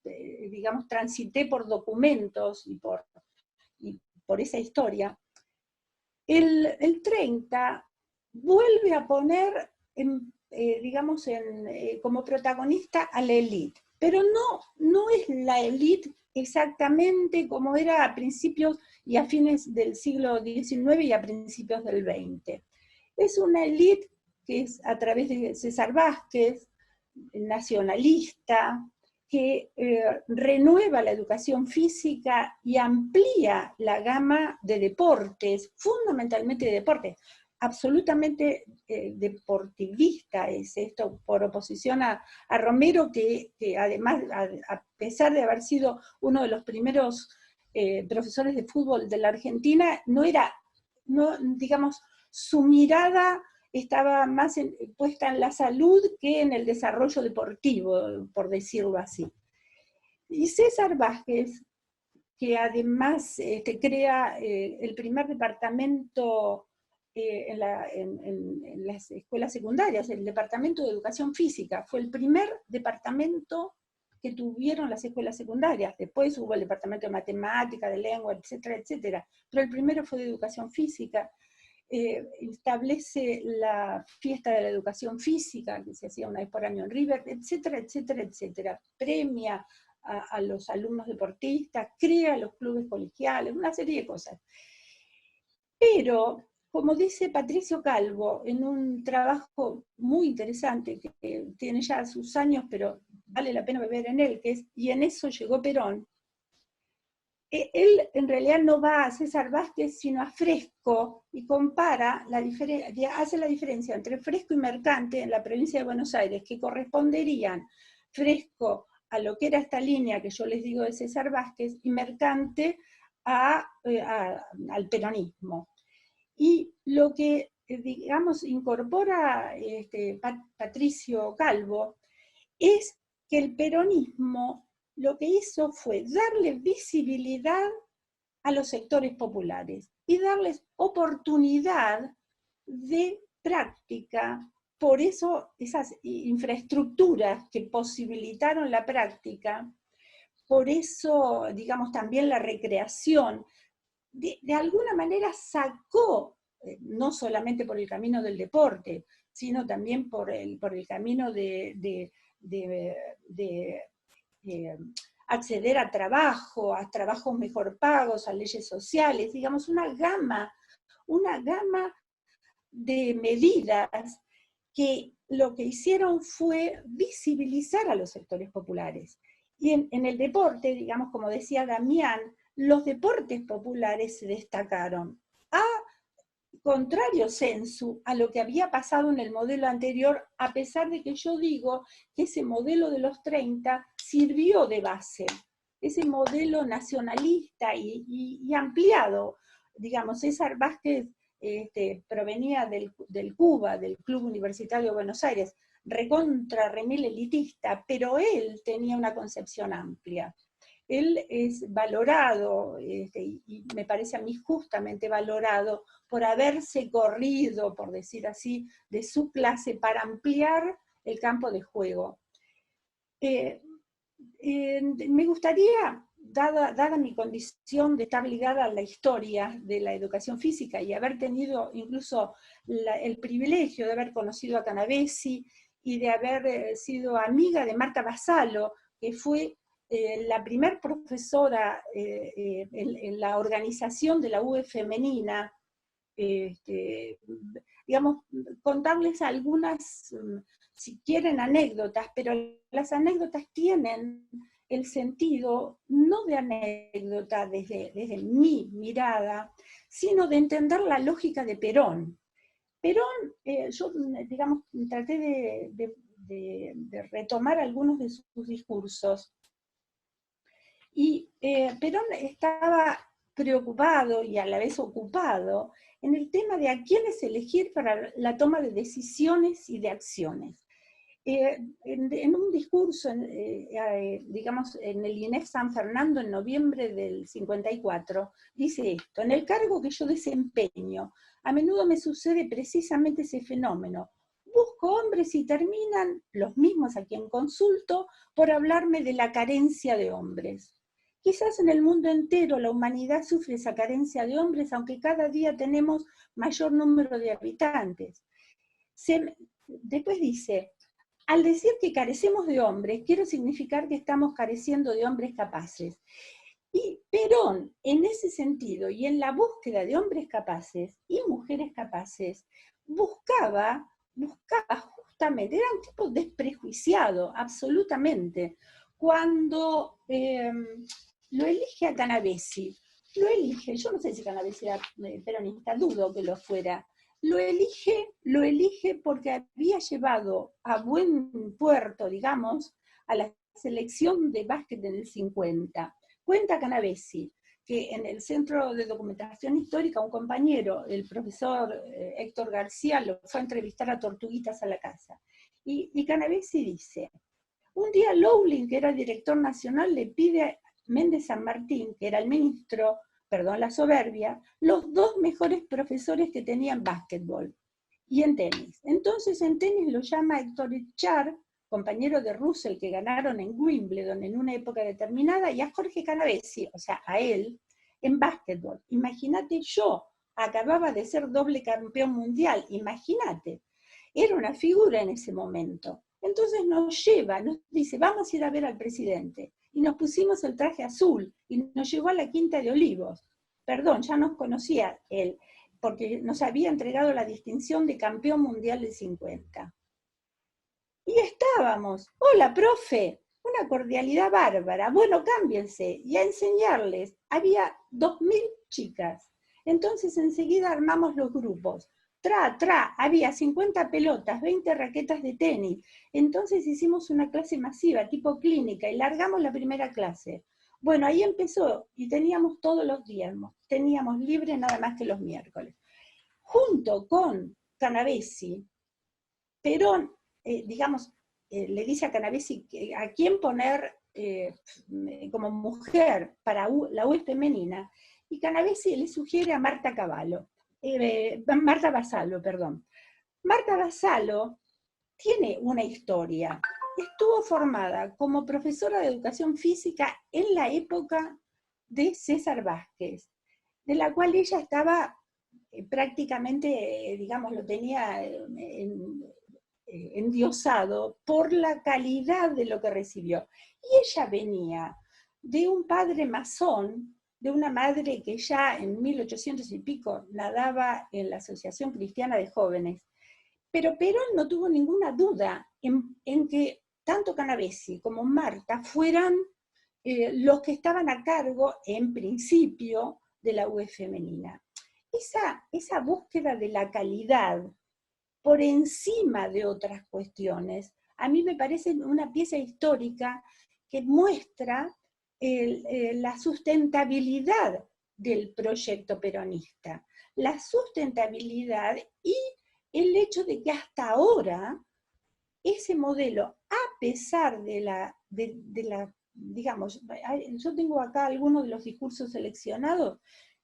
digamos, transité por documentos y por esa historia. El 30 vuelve a poner, digamos, como protagonista a la élite, pero no es la élite exactamente como era a principios y a fines del siglo XIX y a principios del XX. Es una élite que es a través de César Vázquez, nacionalista, que renueva la educación física y amplía la gama de deportes, fundamentalmente de deportes, absolutamente deportivista es esto, por oposición a Romero, que además, a pesar de haber sido uno de los primeros profesores de fútbol de la Argentina, digamos, su mirada estaba más puesta en la salud que en el desarrollo deportivo, por decirlo así. Y César Vázquez, que además crea el primer departamento en las escuelas secundarias, el departamento de educación física, fue el primer departamento que tuvieron las escuelas secundarias. Después hubo el departamento de matemática, de lengua, etcétera, etcétera. Pero el primero fue de educación física. Establece la fiesta de la educación física, que se hacía una vez por año en River, etcétera, etcétera, etcétera. Premia a los alumnos deportistas, crea los clubes colegiales, una serie de cosas. Pero, como dice Patricio Calvo, en un trabajo muy interesante, que tiene ya sus años, pero vale la pena beber en él, que es "Y en eso llegó Perón", él en realidad no va a César Vázquez, sino a Fresco, y compara, hace la diferencia entre Fresco y Mercante en la provincia de Buenos Aires, que corresponderían Fresco a lo que era esta línea que yo les digo de César Vázquez, y Mercante al peronismo. Y lo que, digamos, incorpora Patricio Calvo es que el peronismo lo que hizo fue darle visibilidad a los sectores populares y darles oportunidad de práctica. Por eso esas infraestructuras que posibilitaron la práctica, por eso, digamos, también la recreación, de alguna manera sacó, no solamente por el camino del deporte, sino también por el camino de acceder a trabajos mejor pagos, a leyes sociales, digamos, una gama de medidas que lo que hicieron fue visibilizar a los sectores populares. Y en el deporte, digamos, como decía Damián, los deportes populares se destacaron, a contrario sensu a lo que había pasado en el modelo anterior, a pesar de que yo digo que ese modelo de los 30 sirvió de base, ese modelo nacionalista y ampliado. Digamos, César Vázquez provenía del CUBA, del Club Universitario de Buenos Aires, recontra remil elitista, pero él tenía una concepción amplia. Él es valorado, y me parece a mí justamente valorado, por haberse corrido, por decir así, de su clase para ampliar el campo de juego. Me gustaría, dada mi condición de estar ligada a la historia de la educación física y haber tenido incluso el privilegio de haber conocido a Canavesi y de haber sido amiga de Marta Vassallo, que fue la primer profesora en la organización de la UE femenina, digamos, contarles algunas, si quieren, anécdotas, pero las anécdotas tienen el sentido no de anécdota desde mi mirada, sino de entender la lógica de Perón. Perón, yo, digamos, traté de retomar algunos de sus discursos, y Perón estaba preocupado y a la vez ocupado en el tema de a quiénes elegir para la toma de decisiones y de acciones. En un discurso, digamos, en el INEF San Fernando en noviembre del 54, dice esto: en el cargo que yo desempeño, a menudo me sucede precisamente ese fenómeno. Busco hombres y terminan los mismos a quien consulto por hablarme de la carencia de hombres. Quizás en el mundo entero la humanidad sufre esa carencia de hombres, aunque cada día tenemos mayor número de habitantes. Después dice: al decir que carecemos de hombres, quiero significar que estamos careciendo de hombres capaces. Y Perón, en ese sentido, y en la búsqueda de hombres capaces y mujeres capaces, buscaba justamente, era un tipo desprejuiciado, absolutamente. Cuando lo elige a Canavesi, lo elige, yo no sé si Canavesi era peronista, dudo que lo fuera, lo elige porque había llevado a buen puerto, digamos, a la selección de básquet en el 50. Cuenta Canavesi que en el Centro de Documentación Histórica un compañero, el profesor Héctor García, lo fue a entrevistar a Tortuguitas a la casa. Y Canavesi dice: un día Lowling, que era director nacional, le pide a Méndez San Martín, que era el ministro, perdón la soberbia, los dos mejores profesores que tenían básquetbol y en tenis. Entonces en tenis lo llama Héctor Char, compañero de Russell, que ganaron en Wimbledon en una época determinada, y a Jorge Canavesi, o sea, a él, en básquetbol. Imagínate, yo acababa de ser doble campeón mundial, imagínate, era una figura en ese momento. Entonces nos lleva, nos dice: vamos a ir a ver al presidente. Y nos pusimos el traje azul, y nos llevó a la Quinta de Olivos. Perdón, ya nos conocía él, porque nos había entregado la distinción de campeón mundial del 50. Y estábamos: hola, profe, una cordialidad bárbara, bueno, cámbiense, y a enseñarles. Había 2000 chicas. Entonces enseguida armamos los grupos. Había 50 pelotas, 20 raquetas de tenis. Entonces hicimos una clase masiva, tipo clínica, y largamos la primera clase. Bueno, ahí empezó, y teníamos todos los días, teníamos libre nada más que los miércoles. Junto con Canavesi, Perón, digamos, le dice a Canavesi a quién poner como mujer para la UE femenina, y Canavesi le sugiere a Marta Vassallo, perdón. Marta Vassallo tiene una historia. Estuvo formada como profesora de educación física en la época de César Vázquez, de la cual ella estaba prácticamente, digamos, lo tenía endiosado por la calidad de lo que recibió. Y ella venía de un padre masón, de una madre que ya en 1800 y pico nadaba en la Asociación Cristiana de Jóvenes. Pero Perón no tuvo ninguna duda en que tanto Canavesi como Marta fueran los que estaban a cargo, en principio, de la UE femenina. Esa búsqueda de la calidad por encima de otras cuestiones, a mí me parece una pieza histórica que muestra la sustentabilidad del proyecto peronista. la sustentabilidad y el hecho de que hasta ahora ese modelo, a pesar de la digamos, yo tengo acá algunos de los discursos seleccionados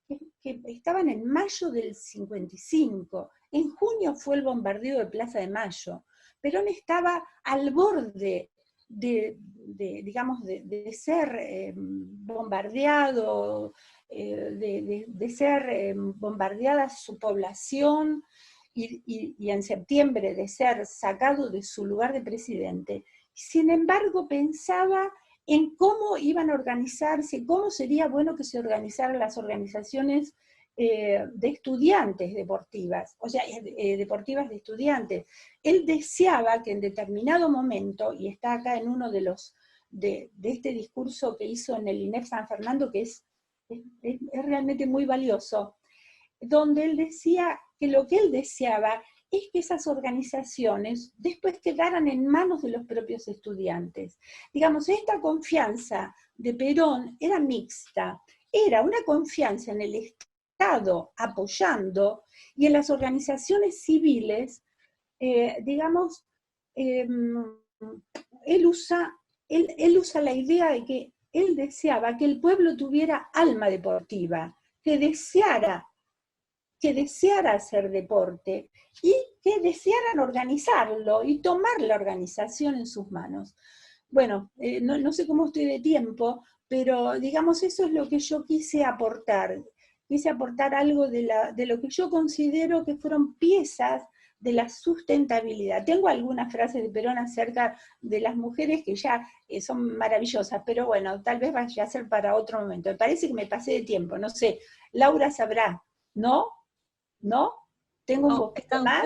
que estaban en mayo del 55, en junio fue el bombardeo de Plaza de Mayo, Perón estaba al borde digamos, de ser bombardeado, de ser bombardeada su población, y en septiembre de ser sacado de su lugar de presidente. Sin embargo, pensaba en cómo iban a organizarse, cómo sería bueno que se organizaran las organizaciones de estudiantes deportivas, o sea, deportivas de estudiantes. Él deseaba que en determinado momento, y está acá en uno de este discurso que hizo en el INEF San Fernando, que es realmente muy valioso, donde él decía que lo que él deseaba es que esas organizaciones después quedaran en manos de los propios estudiantes. Digamos, esta confianza de Perón era mixta, era una confianza en el Estado apoyando y en las organizaciones civiles, digamos, él usa la idea de que él deseaba que el pueblo tuviera alma deportiva, que deseara hacer deporte y que desearan organizarlo y tomar la organización en sus manos. Bueno, no sé cómo estoy de tiempo, pero digamos eso es lo que yo quise aportar. Quise aportar algo de lo que yo considero que fueron piezas de la sustentabilidad. Tengo algunas frases de Perón acerca de las mujeres que ya son maravillosas, pero bueno, tal vez vaya a ser para otro momento. Me parece que me pasé de tiempo, no sé, Laura sabrá, ¿no? ¿No? ¿Tengo un poquito más?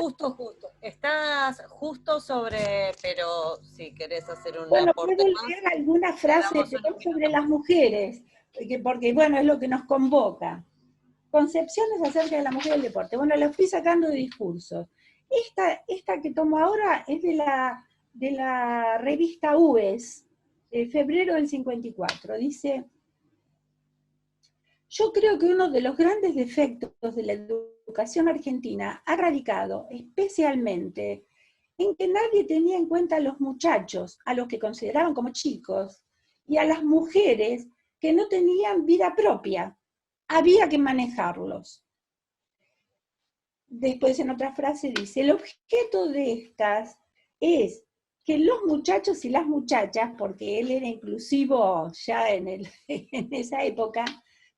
Estás justo sobre, pero si querés hacer un Bueno, aporte puedo más, leer alguna frase de Perón sobre las mujeres, porque bueno, es lo que nos convoca. Concepciones acerca de la mujer y el deporte. Bueno, la fui sacando de discursos. Esta que tomo ahora es de la revista UES, de febrero del 54. Dice: yo creo que uno de los grandes defectos de la educación argentina ha radicado especialmente en que nadie tenía en cuenta a los muchachos, a los que consideraban como chicos, y a las mujeres que no tenían vida propia. Había que manejarlos. Después en otra frase dice: el objeto de estas es que los muchachos y las muchachas, porque él era inclusivo ya en esa época,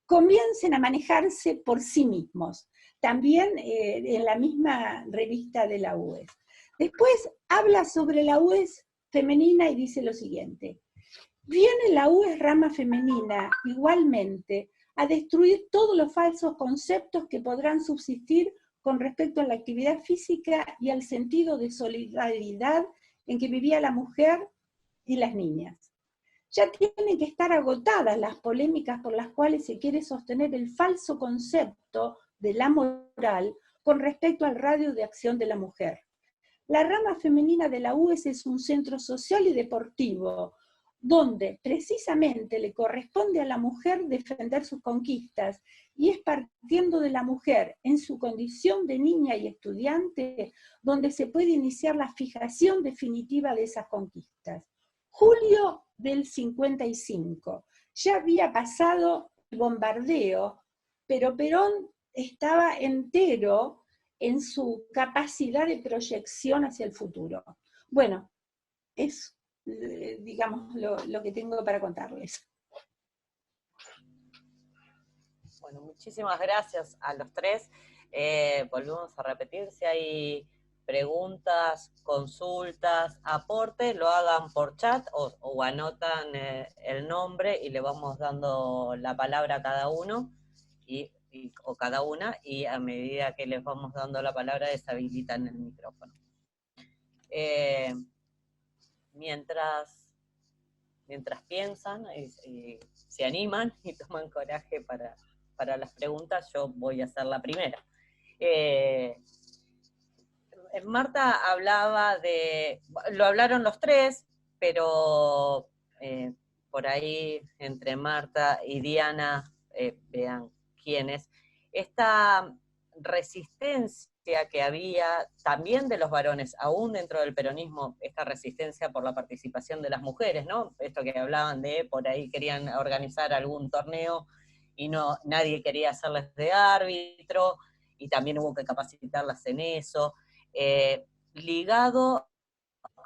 comiencen a manejarse por sí mismos. También en la misma revista de la UES. Después habla sobre la UES femenina y dice lo siguiente: viene la UES rama femenina igualmente a destruir todos los falsos conceptos que podrán subsistir con respecto a la actividad física y al sentido de solidaridad en que vivía la mujer y las niñas. Ya tienen que estar agotadas las polémicas por las cuales se quiere sostener el falso concepto de la moral con respecto al radio de acción de la mujer. La rama femenina de la UES es un centro social y deportivo, donde precisamente le corresponde a la mujer defender sus conquistas, y es partiendo de la mujer en su condición de niña y estudiante donde se puede iniciar la fijación definitiva de esas conquistas. Julio del 55, ya había pasado el bombardeo, pero Perón estaba entero en su capacidad de proyección hacia el futuro. Bueno, es, digamos, lo que tengo para contarles. Bueno, muchísimas gracias a los tres. Volvemos a repetir, si hay preguntas, consultas, aportes, lo hagan por chat o anotan el nombre y le vamos dando la palabra a cada uno o cada una, y a medida que les vamos dando la palabra deshabilitan el micrófono. Mientras piensan y se animan y toman coraje para las preguntas, yo voy a hacer la primera. Marta hablaba lo hablaron los tres, pero por ahí entre Marta y Diana, vean quiénes, esta resistencia que había también de los varones, aún dentro del peronismo, esta resistencia por la participación de las mujeres, ¿no? Esto que hablaban de, por ahí querían organizar algún torneo y nadie quería hacerles de árbitro, y también hubo que capacitarlas en eso, ligado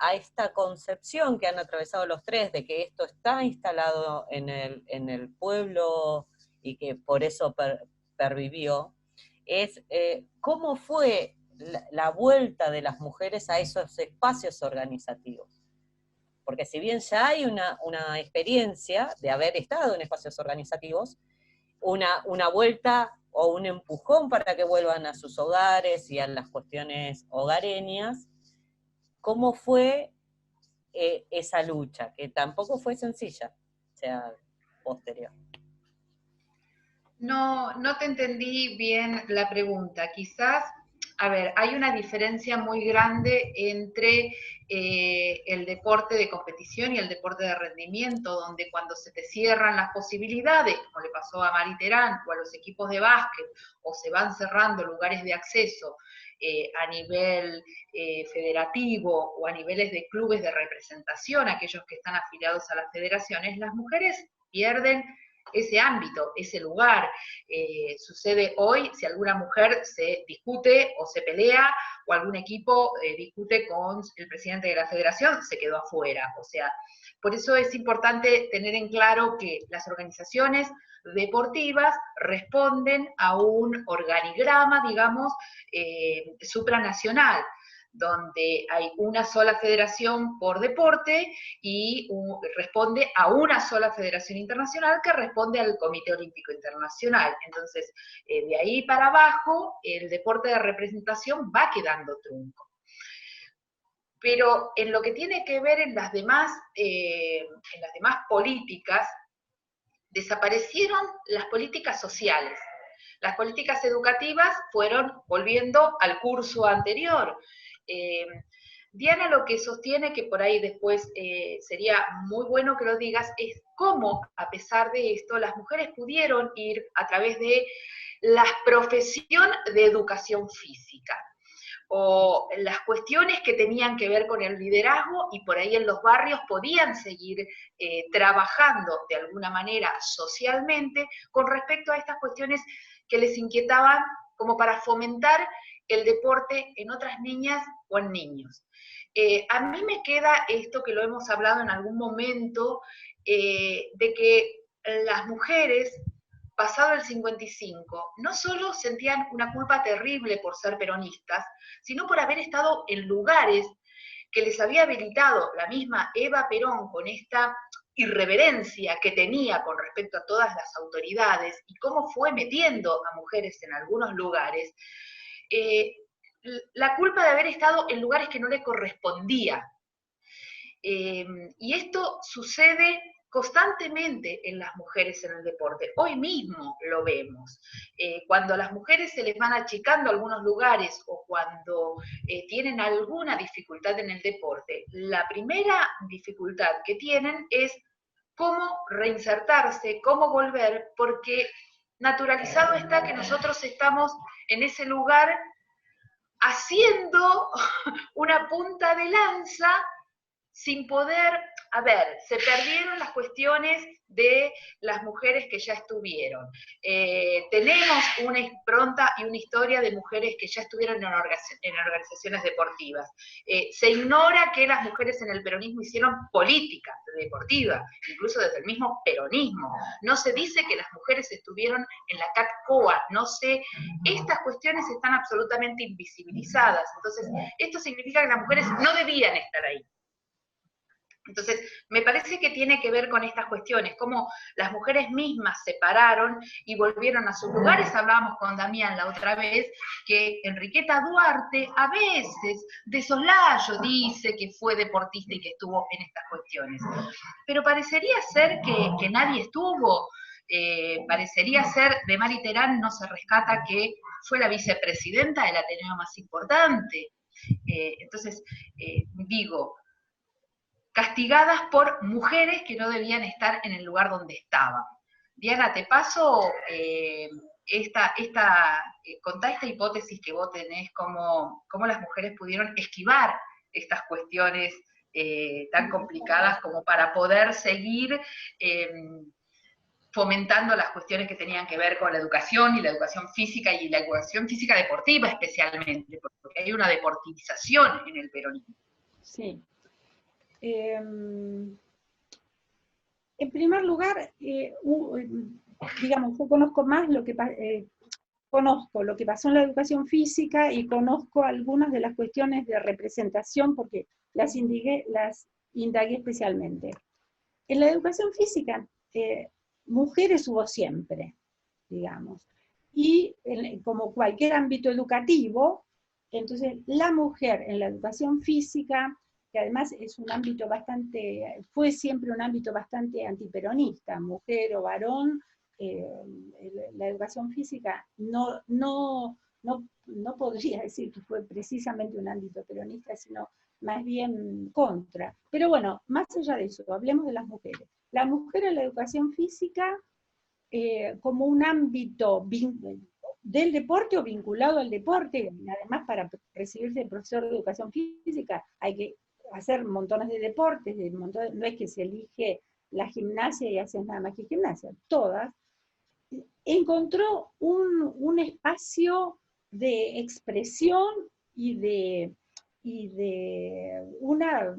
a esta concepción que han atravesado los tres, de que esto está instalado en el pueblo y que por eso pervivió, es cómo fue la vuelta de las mujeres a esos espacios organizativos. Porque si bien ya hay una experiencia de haber estado en espacios organizativos, una vuelta o un empujón para que vuelvan a sus hogares y a las cuestiones hogareñas, ¿cómo fue esa lucha? Que tampoco fue sencilla, o sea, posterior. No te entendí bien la pregunta. Quizás, a ver, hay una diferencia muy grande entre el deporte de competición y el deporte de rendimiento, donde cuando se te cierran las posibilidades, como le pasó a Mari Terán o a los equipos de básquet, o se van cerrando lugares de acceso a nivel federativo o a niveles de clubes de representación, aquellos que están afiliados a las federaciones, las mujeres pierden ese ámbito, ese lugar. Sucede hoy, si alguna mujer se discute o se pelea, o algún equipo discute con el presidente de la federación, se quedó afuera. O sea, por eso es importante tener en claro que las organizaciones deportivas responden a un organigrama, digamos, supranacional, donde hay una sola federación por deporte y responde a una sola federación internacional que responde al Comité Olímpico Internacional. Entonces, de ahí para abajo, el deporte de representación va quedando trunco. Pero en lo que tiene que ver en las demás políticas, desaparecieron las políticas sociales. Las políticas educativas fueron volviendo al curso anterior. Diana lo que sostiene, que por ahí después sería muy bueno que lo digas, es cómo, a pesar de esto, las mujeres pudieron ir a través de la profesión de educación física, o las cuestiones que tenían que ver con el liderazgo, y por ahí en los barrios podían seguir trabajando de alguna manera socialmente con respecto a estas cuestiones que les inquietaban, como para fomentar el deporte en otras niñas o en niños. A mí me queda esto que lo hemos hablado en algún momento, de que las mujeres, pasado el 55, no solo sentían una culpa terrible por ser peronistas, sino por haber estado en lugares que les había habilitado la misma Eva Perón, con esta irreverencia que tenía con respecto a todas las autoridades y cómo fue metiendo a mujeres en algunos lugares, la culpa de haber estado en lugares que no le correspondía. Y esto sucede constantemente en las mujeres en el deporte. Hoy mismo lo vemos. Cuando a las mujeres se les van achicando algunos lugares, o cuando tienen alguna dificultad en el deporte, la primera dificultad que tienen es cómo reinsertarse, cómo volver, porque naturalizado está que nosotros estamos en ese lugar haciendo una punta de lanza sin poder, a ver, se perdieron las cuestiones de las mujeres que ya estuvieron. Tenemos una impronta y una historia de mujeres que ya estuvieron en organizaciones deportivas. Se ignora que las mujeres en el peronismo hicieron política deportiva, incluso desde el mismo peronismo. No se dice que las mujeres estuvieron en la CAC-COA, estas cuestiones están absolutamente invisibilizadas. Entonces, esto significa que las mujeres no debían estar ahí. Entonces, me parece que tiene que ver con estas cuestiones, cómo las mujeres mismas se pararon y volvieron a sus lugares. Hablábamos con Damián la otra vez, que Enriqueta Duarte a veces de soslayo dice que fue deportista y que estuvo en estas cuestiones. Pero parecería ser que nadie estuvo. Parecería ser, de Mari Terán no se rescata que fue la vicepresidenta del Ateneo más importante. Entonces, digo, castigadas por mujeres que no debían estar en el lugar donde estaban. Diana, te paso contá esta hipótesis que vos tenés, cómo las mujeres pudieron esquivar estas cuestiones tan complicadas como para poder seguir fomentando las cuestiones que tenían que ver con la educación y la educación física y la educación física deportiva especialmente, porque hay una deportivización en el peronismo. Sí. En primer lugar, digamos, yo conozco más conozco lo que pasó en la educación física y conozco algunas de las cuestiones de representación porque las indagué especialmente. En la educación física, mujeres hubo siempre, digamos, y como cualquier ámbito educativo, entonces la mujer en la educación física, que además es un ámbito fue siempre un ámbito bastante antiperonista, mujer o varón, la educación física no podría decir que fue precisamente un ámbito peronista, sino más bien contra. Pero bueno, más allá de eso, hablemos de las mujeres. La mujer en la educación física como un ámbito del deporte o vinculado al deporte, además para recibirse de profesor de educación física hay que hacer montones de deportes, no es que se elige la gimnasia y haces nada más que gimnasia, todas, encontró un espacio de expresión y de una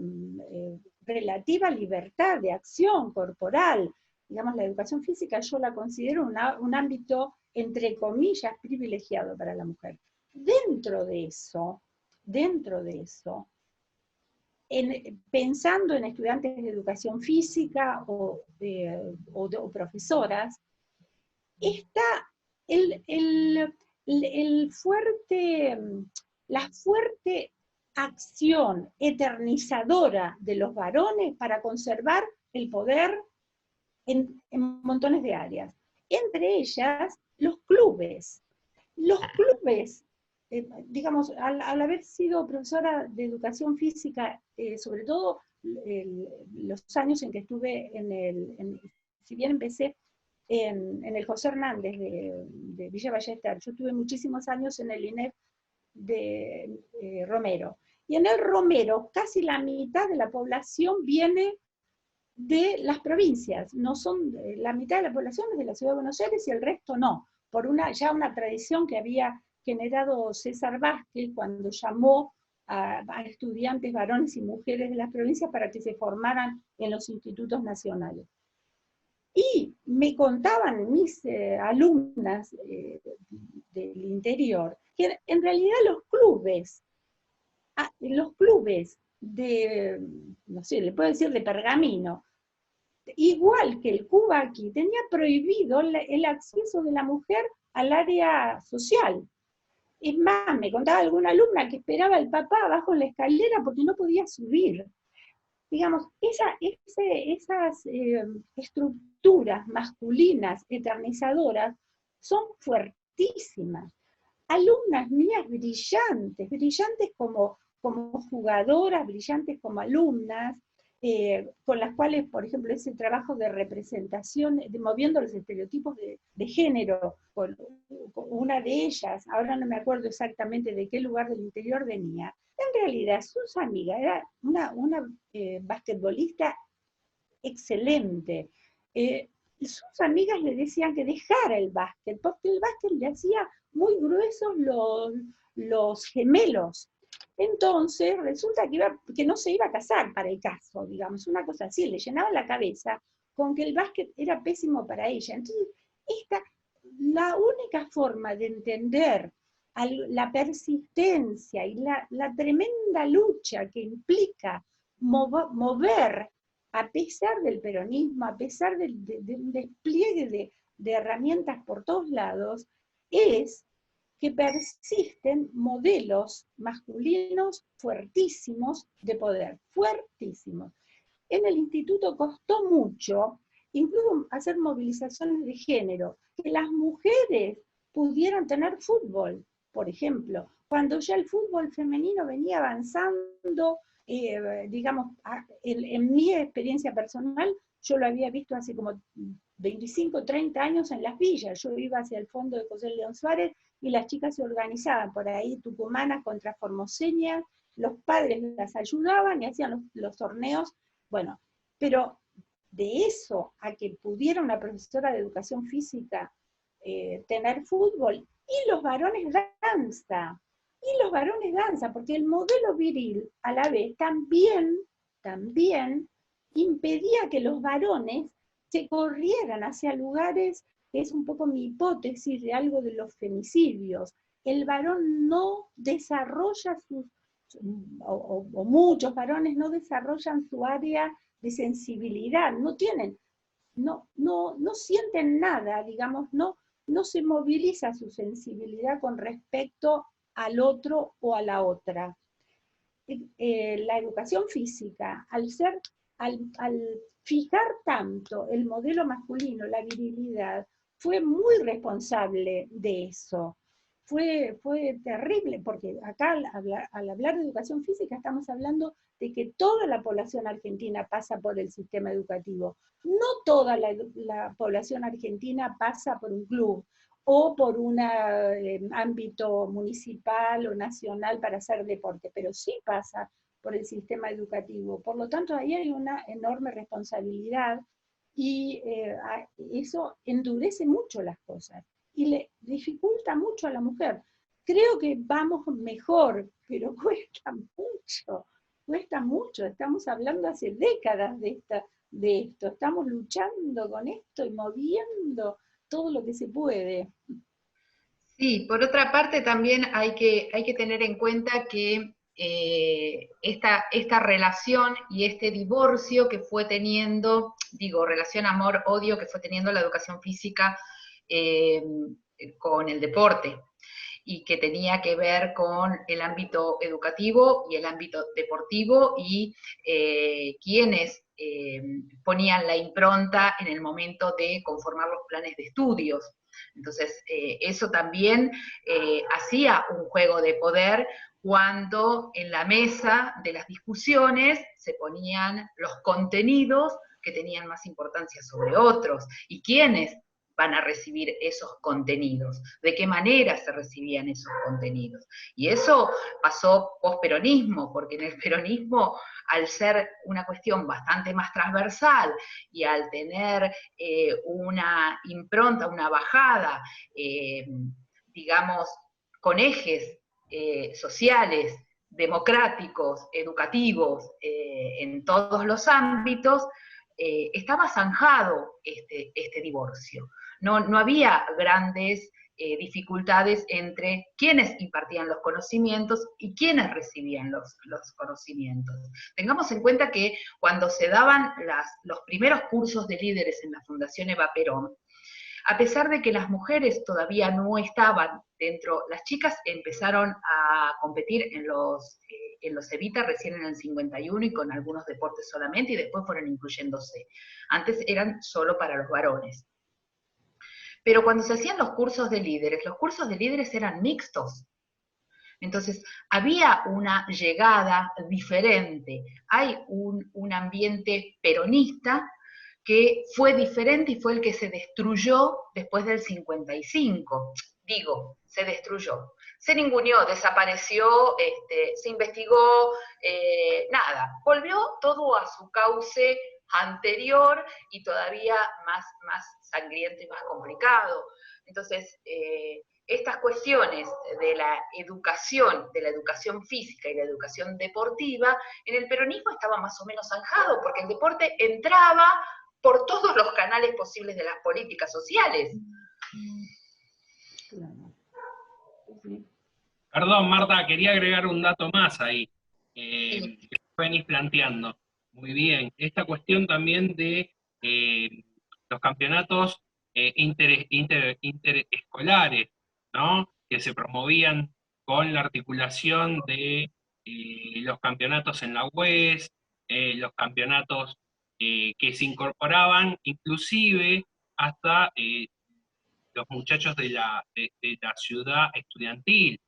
relativa libertad de acción corporal. Digamos, la educación física yo la considero un ámbito, entre comillas, privilegiado para la mujer. Dentro de eso, pensando en estudiantes de educación física o profesoras, está la fuerte acción eternizadora de los varones para conservar el poder en montones de áreas. Entre ellas, los clubes. Los clubes, digamos, al haber sido profesora de educación física, sobre todo los años en que estuve si bien empecé en el José Hernández de Villa Ballester, yo estuve muchísimos años en el INEF de Romero. Y en el Romero, casi la mitad de la población viene de las provincias, la mitad de la población es de la Ciudad de Buenos Aires y el resto no, por ya una tradición que había generado César Vázquez cuando llamó a estudiantes varones y mujeres de las provincias para que se formaran en los institutos nacionales. Y me contaban mis alumnas del interior que en realidad los clubes de, no sé, le puedo decir de Pergamino, igual que el Kubaki, tenía prohibido el acceso de la mujer al área social. Es más, me contaba alguna alumna que esperaba al papá abajo en la escalera porque no podía subir. Digamos, esas estructuras masculinas eternizadoras son fuertísimas. Alumnas mías brillantes como jugadoras, brillantes como alumnas, con las cuales, por ejemplo, ese trabajo de representación, moviendo los estereotipos de género, con una de ellas, ahora no me acuerdo exactamente de qué lugar del interior venía, en realidad sus amigas, era una basquetbolista excelente. Sus amigas le decían que dejara el básquet, porque el básquet le hacía muy gruesos los gemelos. Entonces, resulta que no se iba a casar para el caso, digamos, una cosa así, le llenaba la cabeza con que el básquet era pésimo para ella. Entonces, la única forma de entender la persistencia y la tremenda lucha que implica mover, a pesar del peronismo, a pesar de un despliegue de herramientas por todos lados, es que persisten modelos masculinos fuertísimos de poder, fuertísimos. En el instituto costó mucho, incluso hacer movilizaciones de género, que las mujeres pudieran tener fútbol, por ejemplo, cuando ya el fútbol femenino venía avanzando digamos, en mi experiencia personal, yo lo había visto hace como 25, 30 años en las villas. Yo iba hacia el fondo de José León Suárez y las chicas se organizaban por ahí, tucumanas contra formoseñas, los padres las ayudaban y hacían los torneos. Bueno, pero de eso a que pudiera una profesora de educación física tener fútbol, y los varones danza, porque el modelo viril a la vez también impedía que los varones se corrieran hacia lugares, que es un poco mi hipótesis de algo de los femicidios. El varón no desarrolla o muchos varones no desarrollan su área de sensibilidad, no sienten nada, digamos, no se moviliza su sensibilidad con respecto al otro o a la otra. La educación física, al fijar tanto el modelo masculino, la virilidad, fue muy responsable de eso. Fue terrible, porque acá al hablar de educación física estamos hablando de que toda la población argentina pasa por el sistema educativo. No toda la población argentina pasa por un club o por un ámbito municipal o nacional para hacer deporte, pero sí pasa por el sistema educativo. Por lo tanto, ahí hay una enorme responsabilidad y eso endurece mucho las cosas y le dificulta mucho a la mujer. Creo que vamos mejor, pero cuesta mucho. Estamos hablando hace décadas de esto, estamos luchando con esto y moviendo todo lo que se puede. Sí, por otra parte también hay que tener en cuenta que esta relación y este divorcio que fue teniendo, relación amor-odio que fue teniendo la educación física con el deporte, y que tenía que ver con el ámbito educativo y el ámbito deportivo, y quienes ponían la impronta en el momento de conformar los planes de estudios. Entonces, eso también hacía un juego de poder cuando en la mesa de las discusiones se ponían los contenidos que tenían más importancia sobre otros, y quiénes van a recibir esos contenidos, de qué manera se recibían esos contenidos. Y eso pasó post-peronismo, porque en el peronismo, al ser una cuestión bastante más transversal y al tener una impronta, una bajada, digamos, con ejes sociales, democráticos, educativos, en todos los ámbitos, estaba zanjado este divorcio. No había grandes dificultades entre quienes impartían los conocimientos y quienes recibían los conocimientos. Tengamos en cuenta que cuando se daban los primeros cursos de líderes en la Fundación Eva Perón, a pesar de que las mujeres todavía no estaban dentro, las chicas empezaron a competir en los Evita recién en el 51 y con algunos deportes solamente, y después fueron incluyéndose. Antes eran solo para los varones. Pero cuando se hacían los cursos de líderes eran mixtos. Entonces, había una llegada diferente. Hay un ambiente peronista que fue diferente y fue el que se destruyó después del 55. Se destruyó. Se ninguneó, desapareció, se investigó, nada. Volvió todo a su cauce anterior y todavía más sangriento y más complicado. Entonces, estas cuestiones de la educación física y la educación deportiva, en el peronismo estaba más o menos zanjado, porque el deporte entraba por todos los canales posibles de las políticas sociales. Perdón, Marta, quería agregar un dato más ahí, que venís planteando. Muy bien, esta cuestión también de los campeonatos interescolares, ¿no? Que se promovían con la articulación de los campeonatos en la UES, los campeonatos que se incorporaban inclusive hasta los muchachos de la ciudad estudiantil.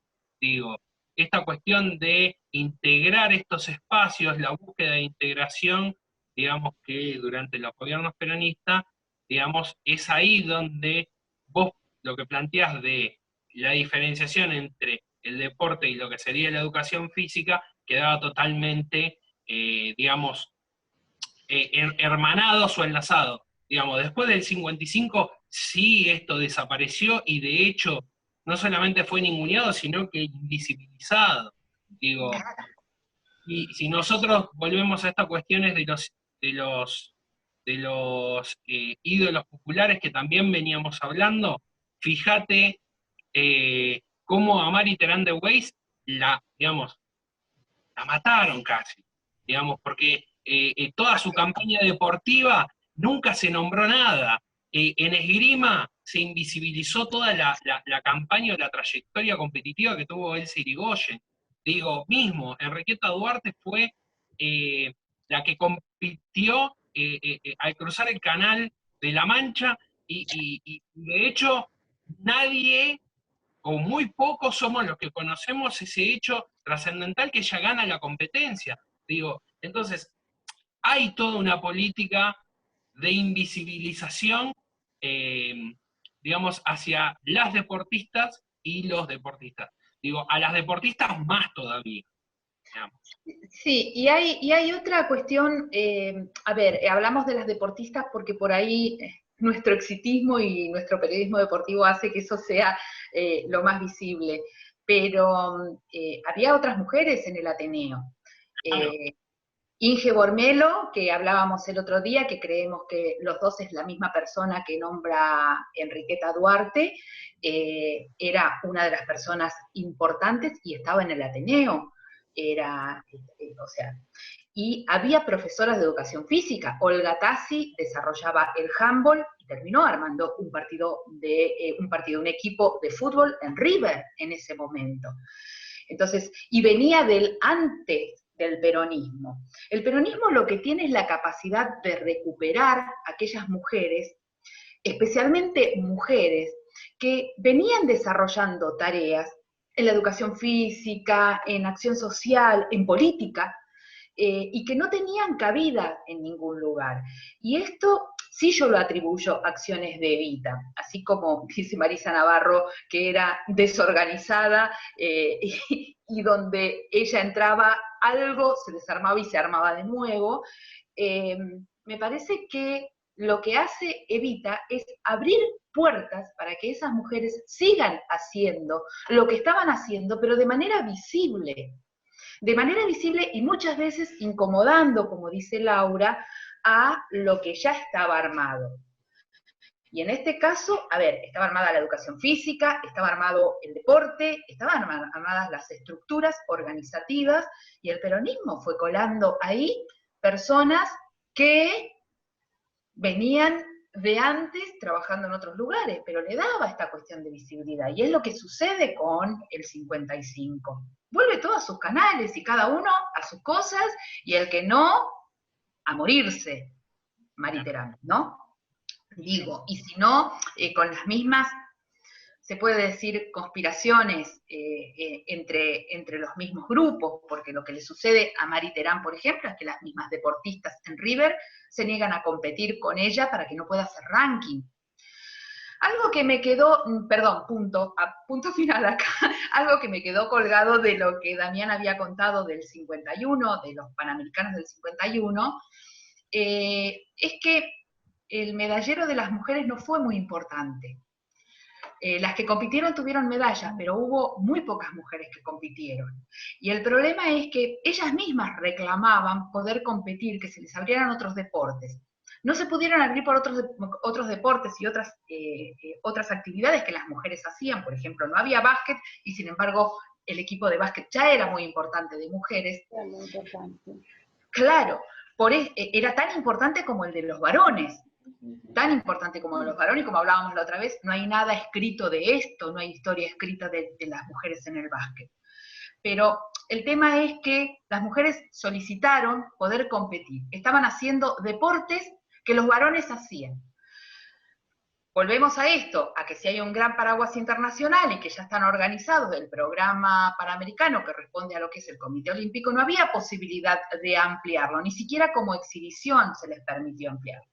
Esta cuestión de integrar estos espacios, la búsqueda de integración, digamos que durante los gobiernos peronistas, digamos, es ahí donde vos lo que planteás de la diferenciación entre el deporte y lo que sería la educación física, quedaba totalmente, digamos, hermanados o enlazados. Digamos, después del 55 sí esto desapareció y de hecho no solamente fue ninguneado, sino que invisibilizado. Digo, y si nosotros volvemos a estas cuestiones de los ídolos populares que también veníamos hablando, fíjate cómo a Mary Terán de Weiss digamos, la mataron casi, digamos, porque toda su campaña deportiva nunca se nombró nada. En esgrima se invisibilizó toda la campaña o la trayectoria competitiva que tuvo Elsa Irigoyen. Digo, mismo, Enriqueta Duarte fue la que compitió al cruzar el Canal de la Mancha y de hecho nadie o muy pocos somos los que conocemos ese hecho trascendental que ella gana la competencia. Digo, entonces, hay toda una política de invisibilización, digamos, hacia las deportistas y los deportistas. Digo, a las deportistas más todavía. Digamos. Sí, y hay otra cuestión, a ver, hablamos de las deportistas porque por ahí nuestro exitismo y nuestro periodismo deportivo hace que eso sea lo más visible, pero había otras mujeres en el Ateneo. Inge Bormelo, que hablábamos el otro día, que creemos que los dos es la misma persona que nombra Enriqueta Duarte, era una de las personas importantes y estaba en el Ateneo. O sea, y había profesoras de educación física. Olga Tassi desarrollaba el handball y terminó armando un equipo de fútbol en River en ese momento. Entonces, y venía del antes del peronismo. El peronismo lo que tiene es la capacidad de recuperar a aquellas mujeres, especialmente mujeres, que venían desarrollando tareas en la educación física, en acción social, en política, y que no tenían cabida en ningún lugar. Y esto sí yo lo atribuyo a acciones de Evita, así como dice Marisa Navarro, que era desorganizada, y donde ella entraba, algo se desarmaba y se armaba de nuevo. Me parece que lo que hace Evita es abrir puertas para que esas mujeres sigan haciendo lo que estaban haciendo, pero de manera visible y muchas veces incomodando, como dice Laura, a lo que ya estaba armado. Y en este caso, a ver, estaba armada la educación física, estaba armado el deporte, estaban armadas las estructuras organizativas, y el peronismo fue colando ahí personas que venían de antes trabajando en otros lugares, pero le daba esta cuestión de visibilidad, y es lo que sucede con el 55. Vuelve todo a sus canales, y cada uno a sus cosas, y el que no, a morirse, Mary Terán, ¿no? Digo, y si no, con las mismas, se puede decir, conspiraciones entre los mismos grupos, porque lo que le sucede a Mary Terán, por ejemplo, es que las mismas deportistas en River se niegan a competir con ella para que no pueda hacer ranking. Algo que me quedó, perdón, punto final acá, algo que me quedó colgado de lo que Damián había contado del 51, de los Panamericanos del 51, es que el medallero de las mujeres no fue muy importante. Las que compitieron tuvieron medallas, pero hubo muy pocas mujeres que compitieron. Y el problema es que ellas mismas reclamaban poder competir, que se les abrieran otros deportes. No se pudieron abrir por otros deportes y otras actividades que las mujeres hacían. Por ejemplo, no había básquet, y sin embargo el equipo de básquet ya era muy importante de mujeres. Era muy importante. Claro, era tan importante como el de los varones. Tan importante como los varones, como hablábamos la otra vez, no hay nada escrito de esto, no hay historia escrita de las mujeres en el básquet. Pero el tema es que las mujeres solicitaron poder competir, estaban haciendo deportes que los varones hacían. volvemos a esto, a que si hay un gran paraguas internacional y que ya están organizados del programa panamericano que responde a lo que es el Comité Olímpico, no había posibilidad de ampliarlo, ni siquiera como exhibición se les permitió ampliarlo.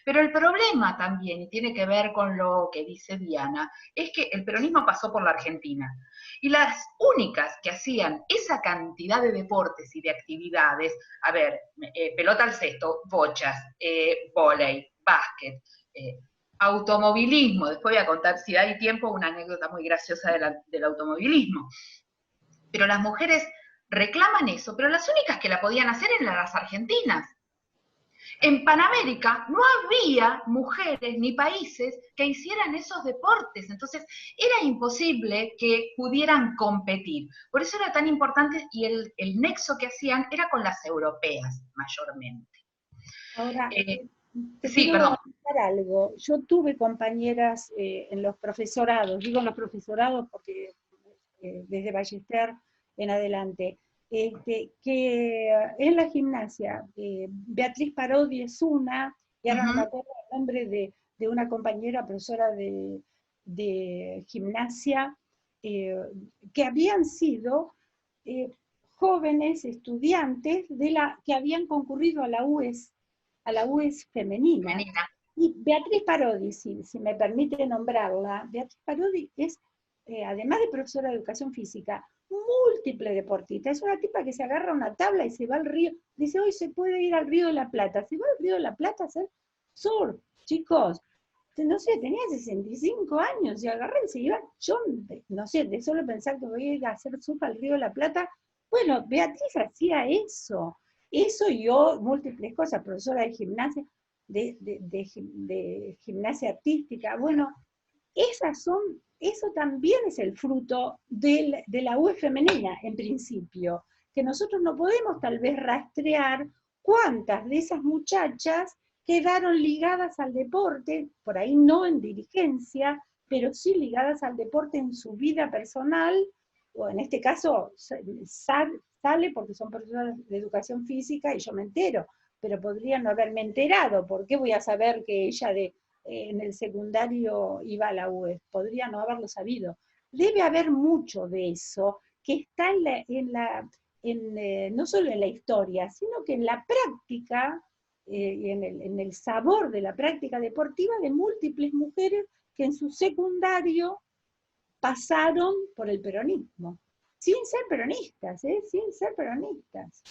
Pero el problema también, y tiene que ver con lo que dice Diana, es que el peronismo pasó por la Argentina. Y las únicas que hacían esa cantidad de deportes y de actividades, a ver, pelota al cesto, bochas, vóley, básquet, automovilismo, después voy a contar, si hay tiempo, una anécdota muy graciosa del automovilismo. Pero las mujeres reclaman eso, pero las únicas que la podían hacer eran las argentinas. En Panamérica no había mujeres ni países que hicieran esos deportes, entonces era imposible que pudieran competir. Por eso era tan importante, y el nexo que hacían era con las europeas, mayormente. Ahora, te sí, quiero perdón. contar algo. Yo tuve compañeras en los profesorados, digo en los profesorados porque desde Ballester en adelante, que en la gimnasia, Beatriz Parodi es una, y ahora no me acuerdo el nombre de una compañera profesora de gimnasia, que habían sido jóvenes estudiantes que habían concurrido a la UES femenina. Y Beatriz Parodi, si me permite nombrarla, Beatriz Parodi es, además de profesora de educación física, múltiple deportista. Es una tipa que se agarra una tabla y se va al río. Dice, hoy se puede ir al Río de la Plata. Se va al Río de la Plata a hacer surf, chicos. No sé, tenía 65 años y agarré y se iba. Yo, no sé, de solo pensar que voy a ir a hacer surf al Río de la Plata. Bueno, Beatriz hacía eso. Eso y yo, múltiples cosas, profesora de gimnasia, de gimnasia artística. Bueno, eso también es el fruto de la UE femenina, en principio, que nosotros no podemos tal vez rastrear cuántas de esas muchachas quedaron ligadas al deporte, por ahí no en dirigencia, pero sí ligadas al deporte en su vida personal, o en este caso sale porque son personas de educación física y yo me entero, pero podría no haberme enterado. ¿Por qué voy a saber que ella en el secundario iba a la UE? Podría no haberlo sabido. Debe haber mucho de eso que está no solo en la historia, sino que en la práctica, y en el sabor de la práctica deportiva de múltiples mujeres que en su secundario pasaron por el peronismo, sin ser peronistas, sin ser peronistas.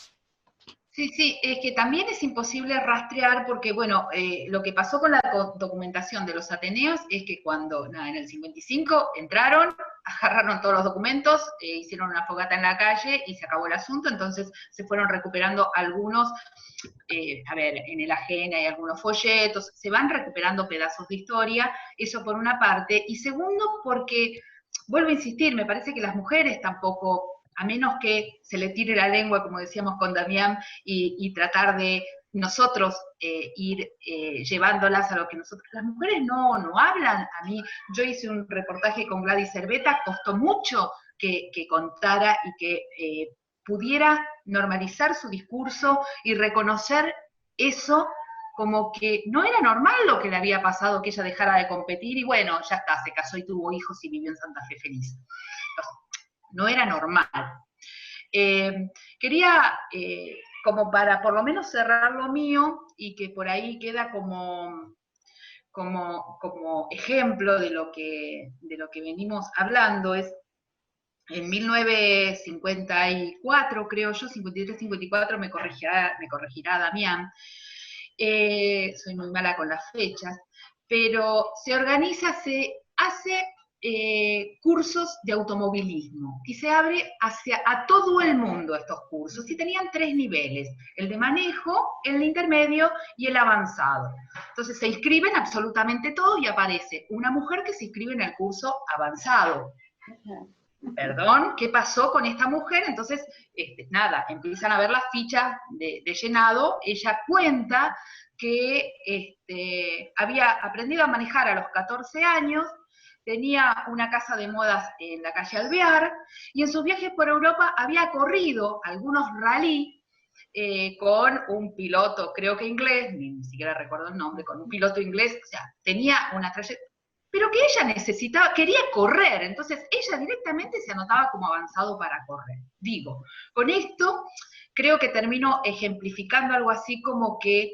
Sí, sí, es que también es imposible rastrear porque, bueno, lo que pasó con la documentación de los Ateneos es que cuando, en el 55 entraron, agarraron todos los documentos, hicieron una fogata en la calle y se acabó el asunto, entonces se fueron recuperando algunos, a ver, en el Agena hay algunos folletos, se van recuperando pedazos de historia, eso por una parte, y segundo porque, vuelvo a insistir, me parece que las mujeres tampoco, a menos que se le tire la lengua, como decíamos con Damián, y tratar de nosotros ir llevándolas a lo que nosotros, las mujeres no hablan. A mí, yo hice un reportaje con Gladys Cerveta, costó mucho que contara y que pudiera normalizar su discurso y reconocer eso como que no era normal lo que le había pasado, que ella dejara de competir, y bueno, ya está, se casó y tuvo hijos y vivió en Santa Fe feliz. No era normal. Quería, como para por lo menos cerrar lo mío, y que por ahí queda como ejemplo de lo que venimos hablando, es en 1954, creo yo, 53-54, me corregirá Damián, soy muy mala con las fechas, pero se organiza, se hace cursos de automovilismo, y se abre a todo el mundo estos cursos, y tenían 3 niveles, el de manejo, el intermedio y el avanzado. Entonces se inscriben absolutamente todos y aparece una mujer que se inscribe en el curso avanzado. Perdón, ¿qué pasó con esta mujer? Entonces, nada, empiezan a ver las fichas de llenado, ella cuenta que había aprendido a manejar a los 14 años, tenía una casa de modas en la calle Alvear, y en sus viajes por Europa había corrido algunos rally con un piloto, creo que inglés, ni siquiera recuerdo el nombre, con un piloto inglés, o sea, tenía una trayectoria, pero que ella necesitaba, quería correr, entonces ella directamente se anotaba como avanzado para correr. Digo, con esto creo que termino ejemplificando algo así como que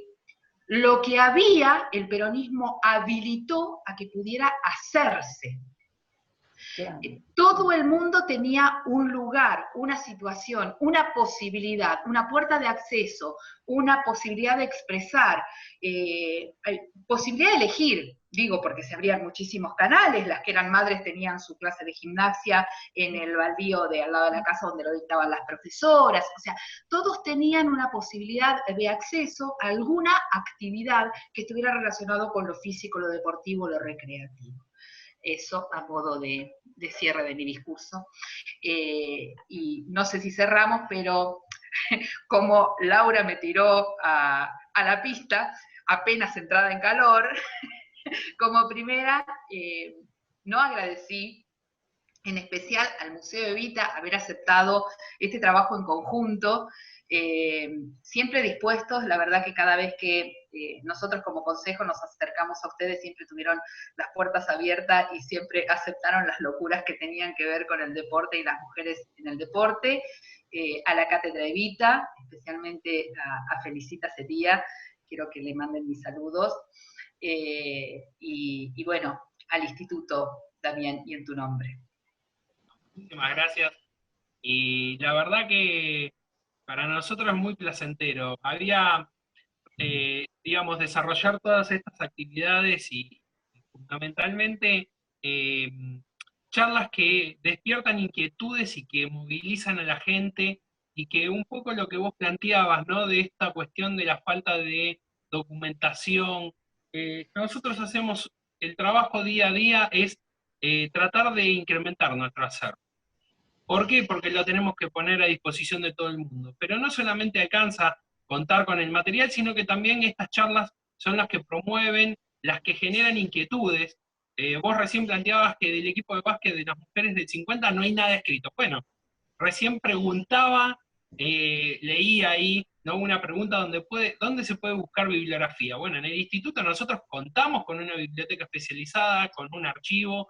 lo que había, el peronismo habilitó a que pudiera hacerse. Claro. Todo el mundo tenía un lugar, una situación, una posibilidad, una puerta de acceso, una posibilidad de expresar, posibilidad de elegir, digo, porque se abrían muchísimos canales, las que eran madres tenían su clase de gimnasia en el baldío de al lado de la casa donde lo dictaban las profesoras, o sea, todos tenían una posibilidad de acceso a alguna actividad que estuviera relacionado con lo físico, lo deportivo, lo recreativo. Eso a modo de cierre de mi discurso. Y no sé si cerramos, pero como Laura me tiró a la pista, apenas entrada en calor, como primera, no agradecí en especial al Museo Evita haber aceptado este trabajo en conjunto, siempre dispuestos, la verdad que cada vez que nosotros como consejo nos acercamos a ustedes, siempre tuvieron las puertas abiertas y siempre aceptaron las locuras que tenían que ver con el deporte y las mujeres en el deporte, a la Cátedra Evita, especialmente a Felicita Cería, quiero que le manden mis saludos, y bueno, al Instituto también y en tu nombre. Muchísimas gracias. Y la verdad que para nosotros es muy placentero. Había, digamos, desarrollar todas estas actividades y fundamentalmente charlas que despiertan inquietudes y que movilizan a la gente y que un poco lo que vos planteabas, ¿no? De esta cuestión de la falta de documentación. Nosotros hacemos el trabajo día a día es tratar de incrementar nuestro hacer. ¿Por qué? Porque lo tenemos que poner a disposición de todo el mundo. Pero no solamente alcanza contar con el material, sino que también estas charlas son las que promueven, las que generan inquietudes. Vos recién planteabas que del equipo de básquet de las mujeres de 50 no hay nada escrito. Bueno, recién preguntaba, leía ahí, ¿no? Una pregunta ¿dónde se puede buscar bibliografía? Bueno, en el instituto nosotros contamos con una biblioteca especializada, con un archivo,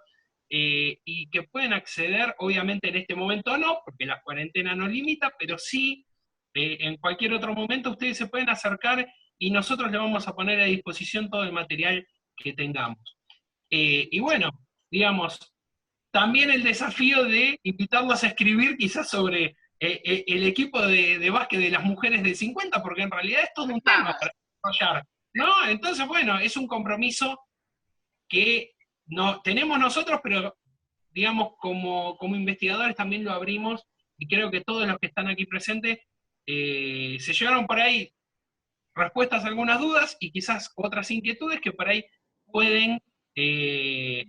y que pueden acceder, obviamente en este momento no, porque la cuarentena nos limita, pero sí, en cualquier otro momento ustedes se pueden acercar y nosotros le vamos a poner a disposición todo el material que tengamos. Y bueno, digamos, también el desafío de invitarlos a escribir quizás sobre el equipo de básquet de las mujeres de 50, porque en realidad es todo un tema para desarrollar, ¿no? Entonces, bueno, es un compromiso que no, tenemos nosotros, pero digamos como investigadores también lo abrimos, y creo que todos los que están aquí presentes se llevaron por ahí respuestas a algunas dudas y quizás otras inquietudes que por ahí pueden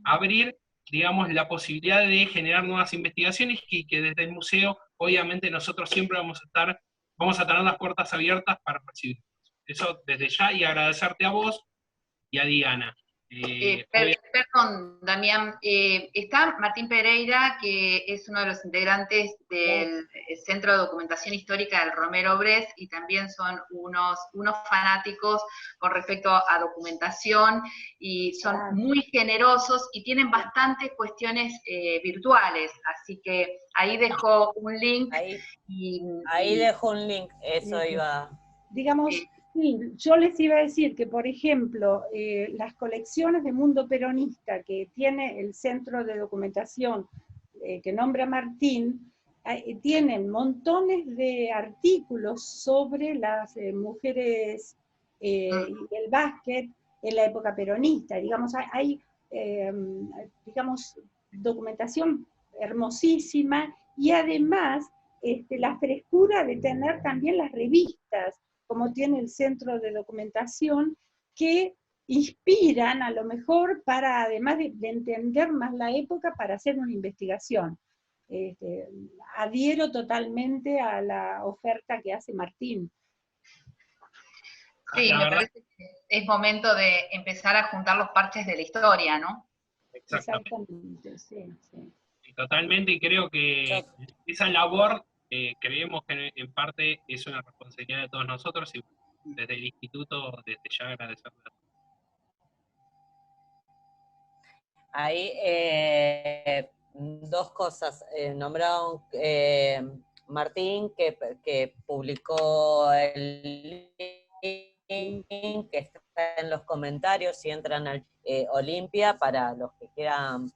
abrir, digamos, la posibilidad de generar nuevas investigaciones y que desde el museo, obviamente, nosotros siempre vamos a tener las puertas abiertas para recibirlos. Eso desde ya, y agradecerte a vos y a Diana. Perdón, Damián, está Martín Pereira, que es uno de los integrantes del Centro de Documentación Histórica del Romero Brest, y también son unos fanáticos con respecto a documentación, y son muy generosos y tienen bastantes cuestiones virtuales, así que ahí dejo un link. Ahí dejo un link, eso iba. Digamos, sí, yo les iba a decir que, por ejemplo, las colecciones de Mundo Peronista que tiene el Centro de Documentación que nombra Martín, tienen montones de artículos sobre las mujeres y el básquet en la época peronista. Digamos, hay digamos, documentación hermosísima, y además la frescura de tener también las revistas, como tiene el Centro de Documentación, que inspiran a lo mejor para, además de entender más la época, para hacer una investigación. Adhiero totalmente a la oferta que hace Martín. Sí, me parece que es momento de empezar a juntar los parches de la historia, ¿no? Exactamente, sí, sí. Totalmente, y creo que esa labor creemos que en parte es una responsabilidad de todos nosotros, y desde el instituto, desde ya agradecerle. Ahí dos cosas. Nombraron Martín, que publicó el link que está en los comentarios, si entran al Olimpia, para los que quieran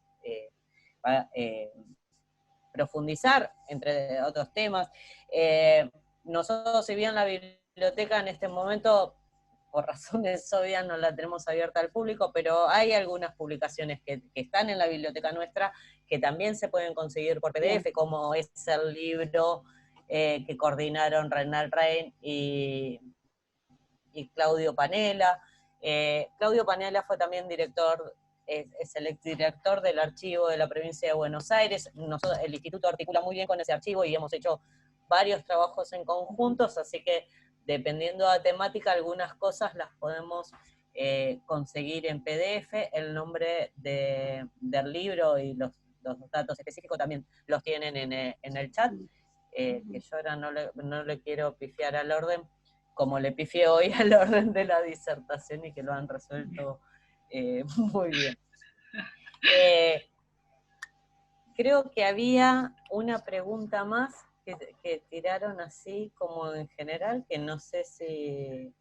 profundizar, entre otros temas. Nosotros, si bien la biblioteca en este momento, por razones obvias, no la tenemos abierta al público, pero hay algunas publicaciones que están en la biblioteca nuestra que también se pueden conseguir por PDF, como es el libro que coordinaron Renal Rein y Claudio Panela. Claudio Panela fue también es el exdirector del archivo de la provincia de Buenos Aires. El instituto articula muy bien con ese archivo y hemos hecho varios trabajos en conjuntos, así que dependiendo de la temática, algunas cosas las podemos conseguir en PDF. El nombre del libro y los datos específicos también los tienen en el chat, que yo ahora no le quiero pifiar al orden, como le pifié hoy al orden de la disertación, y que lo han resuelto muy bien. Creo que había una pregunta más que tiraron así como en general, que no sé si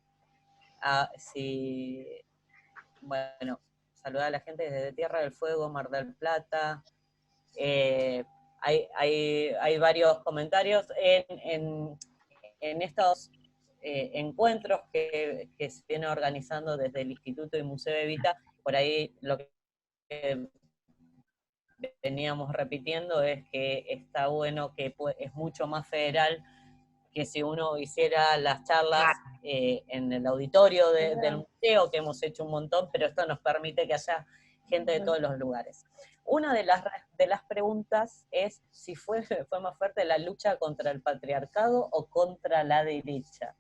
bueno, saludar a la gente desde Tierra del Fuego, Mar del Plata. Hay varios comentarios en estos encuentros que se viene organizando desde el Instituto y Museo Evita. Por ahí lo que veníamos repitiendo es que está bueno, que es mucho más federal que si uno hiciera las charlas en el auditorio del museo, que hemos hecho un montón, pero esto nos permite que haya gente de todos los lugares. Una de las preguntas es si fue más fuerte la lucha contra el patriarcado o contra la derecha.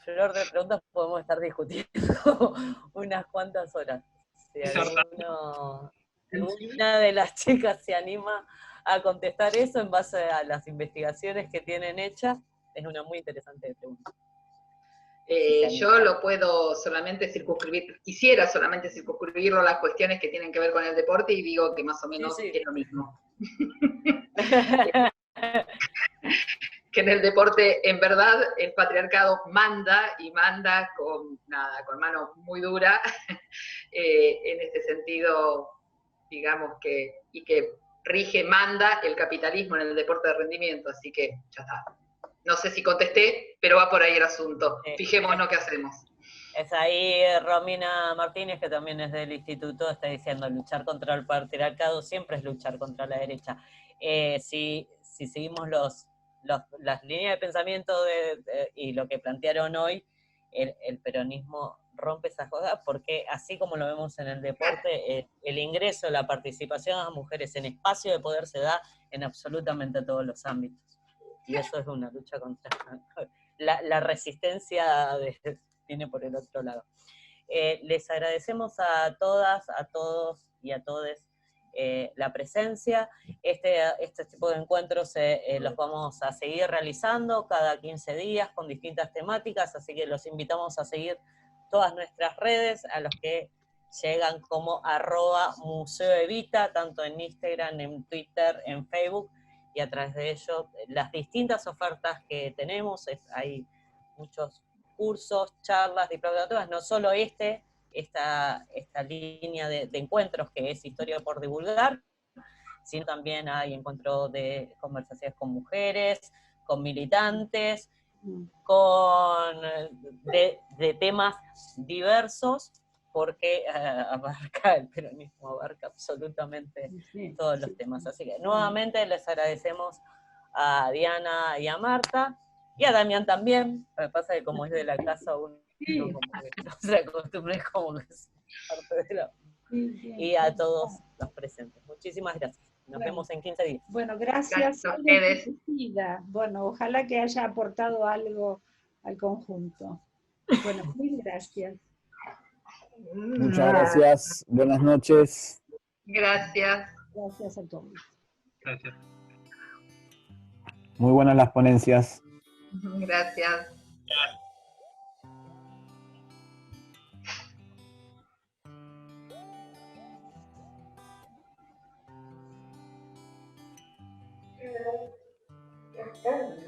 Flor de preguntas podemos estar discutiendo unas cuantas horas. Si alguna de las chicas se anima a contestar eso en base a las investigaciones que tienen hechas, es una muy interesante pregunta. Yo lo puedo solamente circunscribir, quisiera solamente circunscribirlo a las cuestiones que tienen que ver con el deporte, y digo que más o menos es lo mismo. Que en el deporte, en verdad, el patriarcado manda, y manda con mano muy dura, en este sentido, digamos que manda el capitalismo en el deporte de rendimiento, así que ya está. No sé si contesté, pero va por ahí el asunto. Fijémonos qué hacemos. Es ahí Romina Martínez, que también es del instituto, está diciendo: luchar contra el patriarcado siempre es luchar contra la derecha. Si seguimos las líneas de pensamiento y lo que plantearon hoy, el peronismo rompe esas cosas, porque así como lo vemos en el deporte, el ingreso, la participación de las mujeres en espacio de poder se da en absolutamente todos los ámbitos. Y eso es una lucha contra la resistencia viene por el otro lado. Les agradecemos a todas, a todos y a todes la presencia. Este tipo de encuentros los vamos a seguir realizando cada 15 días con distintas temáticas, así que los invitamos a seguir todas nuestras redes, a los que llegan como @museoevita, tanto en Instagram, en Twitter, en Facebook, y a través de ello las distintas ofertas que tenemos. Hay muchos cursos, charlas, diplomaturas, no solo esta línea de encuentros que es Historia por Divulgar, sino también hay encuentros de conversaciones con mujeres, con militantes, de temas diversos, porque el peronismo abarca absolutamente todos los temas. Así que nuevamente les agradecemos a Diana y a Marta, y a Damián también. Me pasa que como es de la casa, uno como que no se acostumbra, como que es parte de la... Y a todos los presentes. Muchísimas gracias. Nos vemos en 15 días. Bueno, gracias a ustedes. Bueno, ojalá que haya aportado algo al conjunto. Bueno, mil gracias. Muchas gracias. Buenas noches. Gracias. Gracias a todos. Gracias. Muy buenas las ponencias. Gracias. Gracias.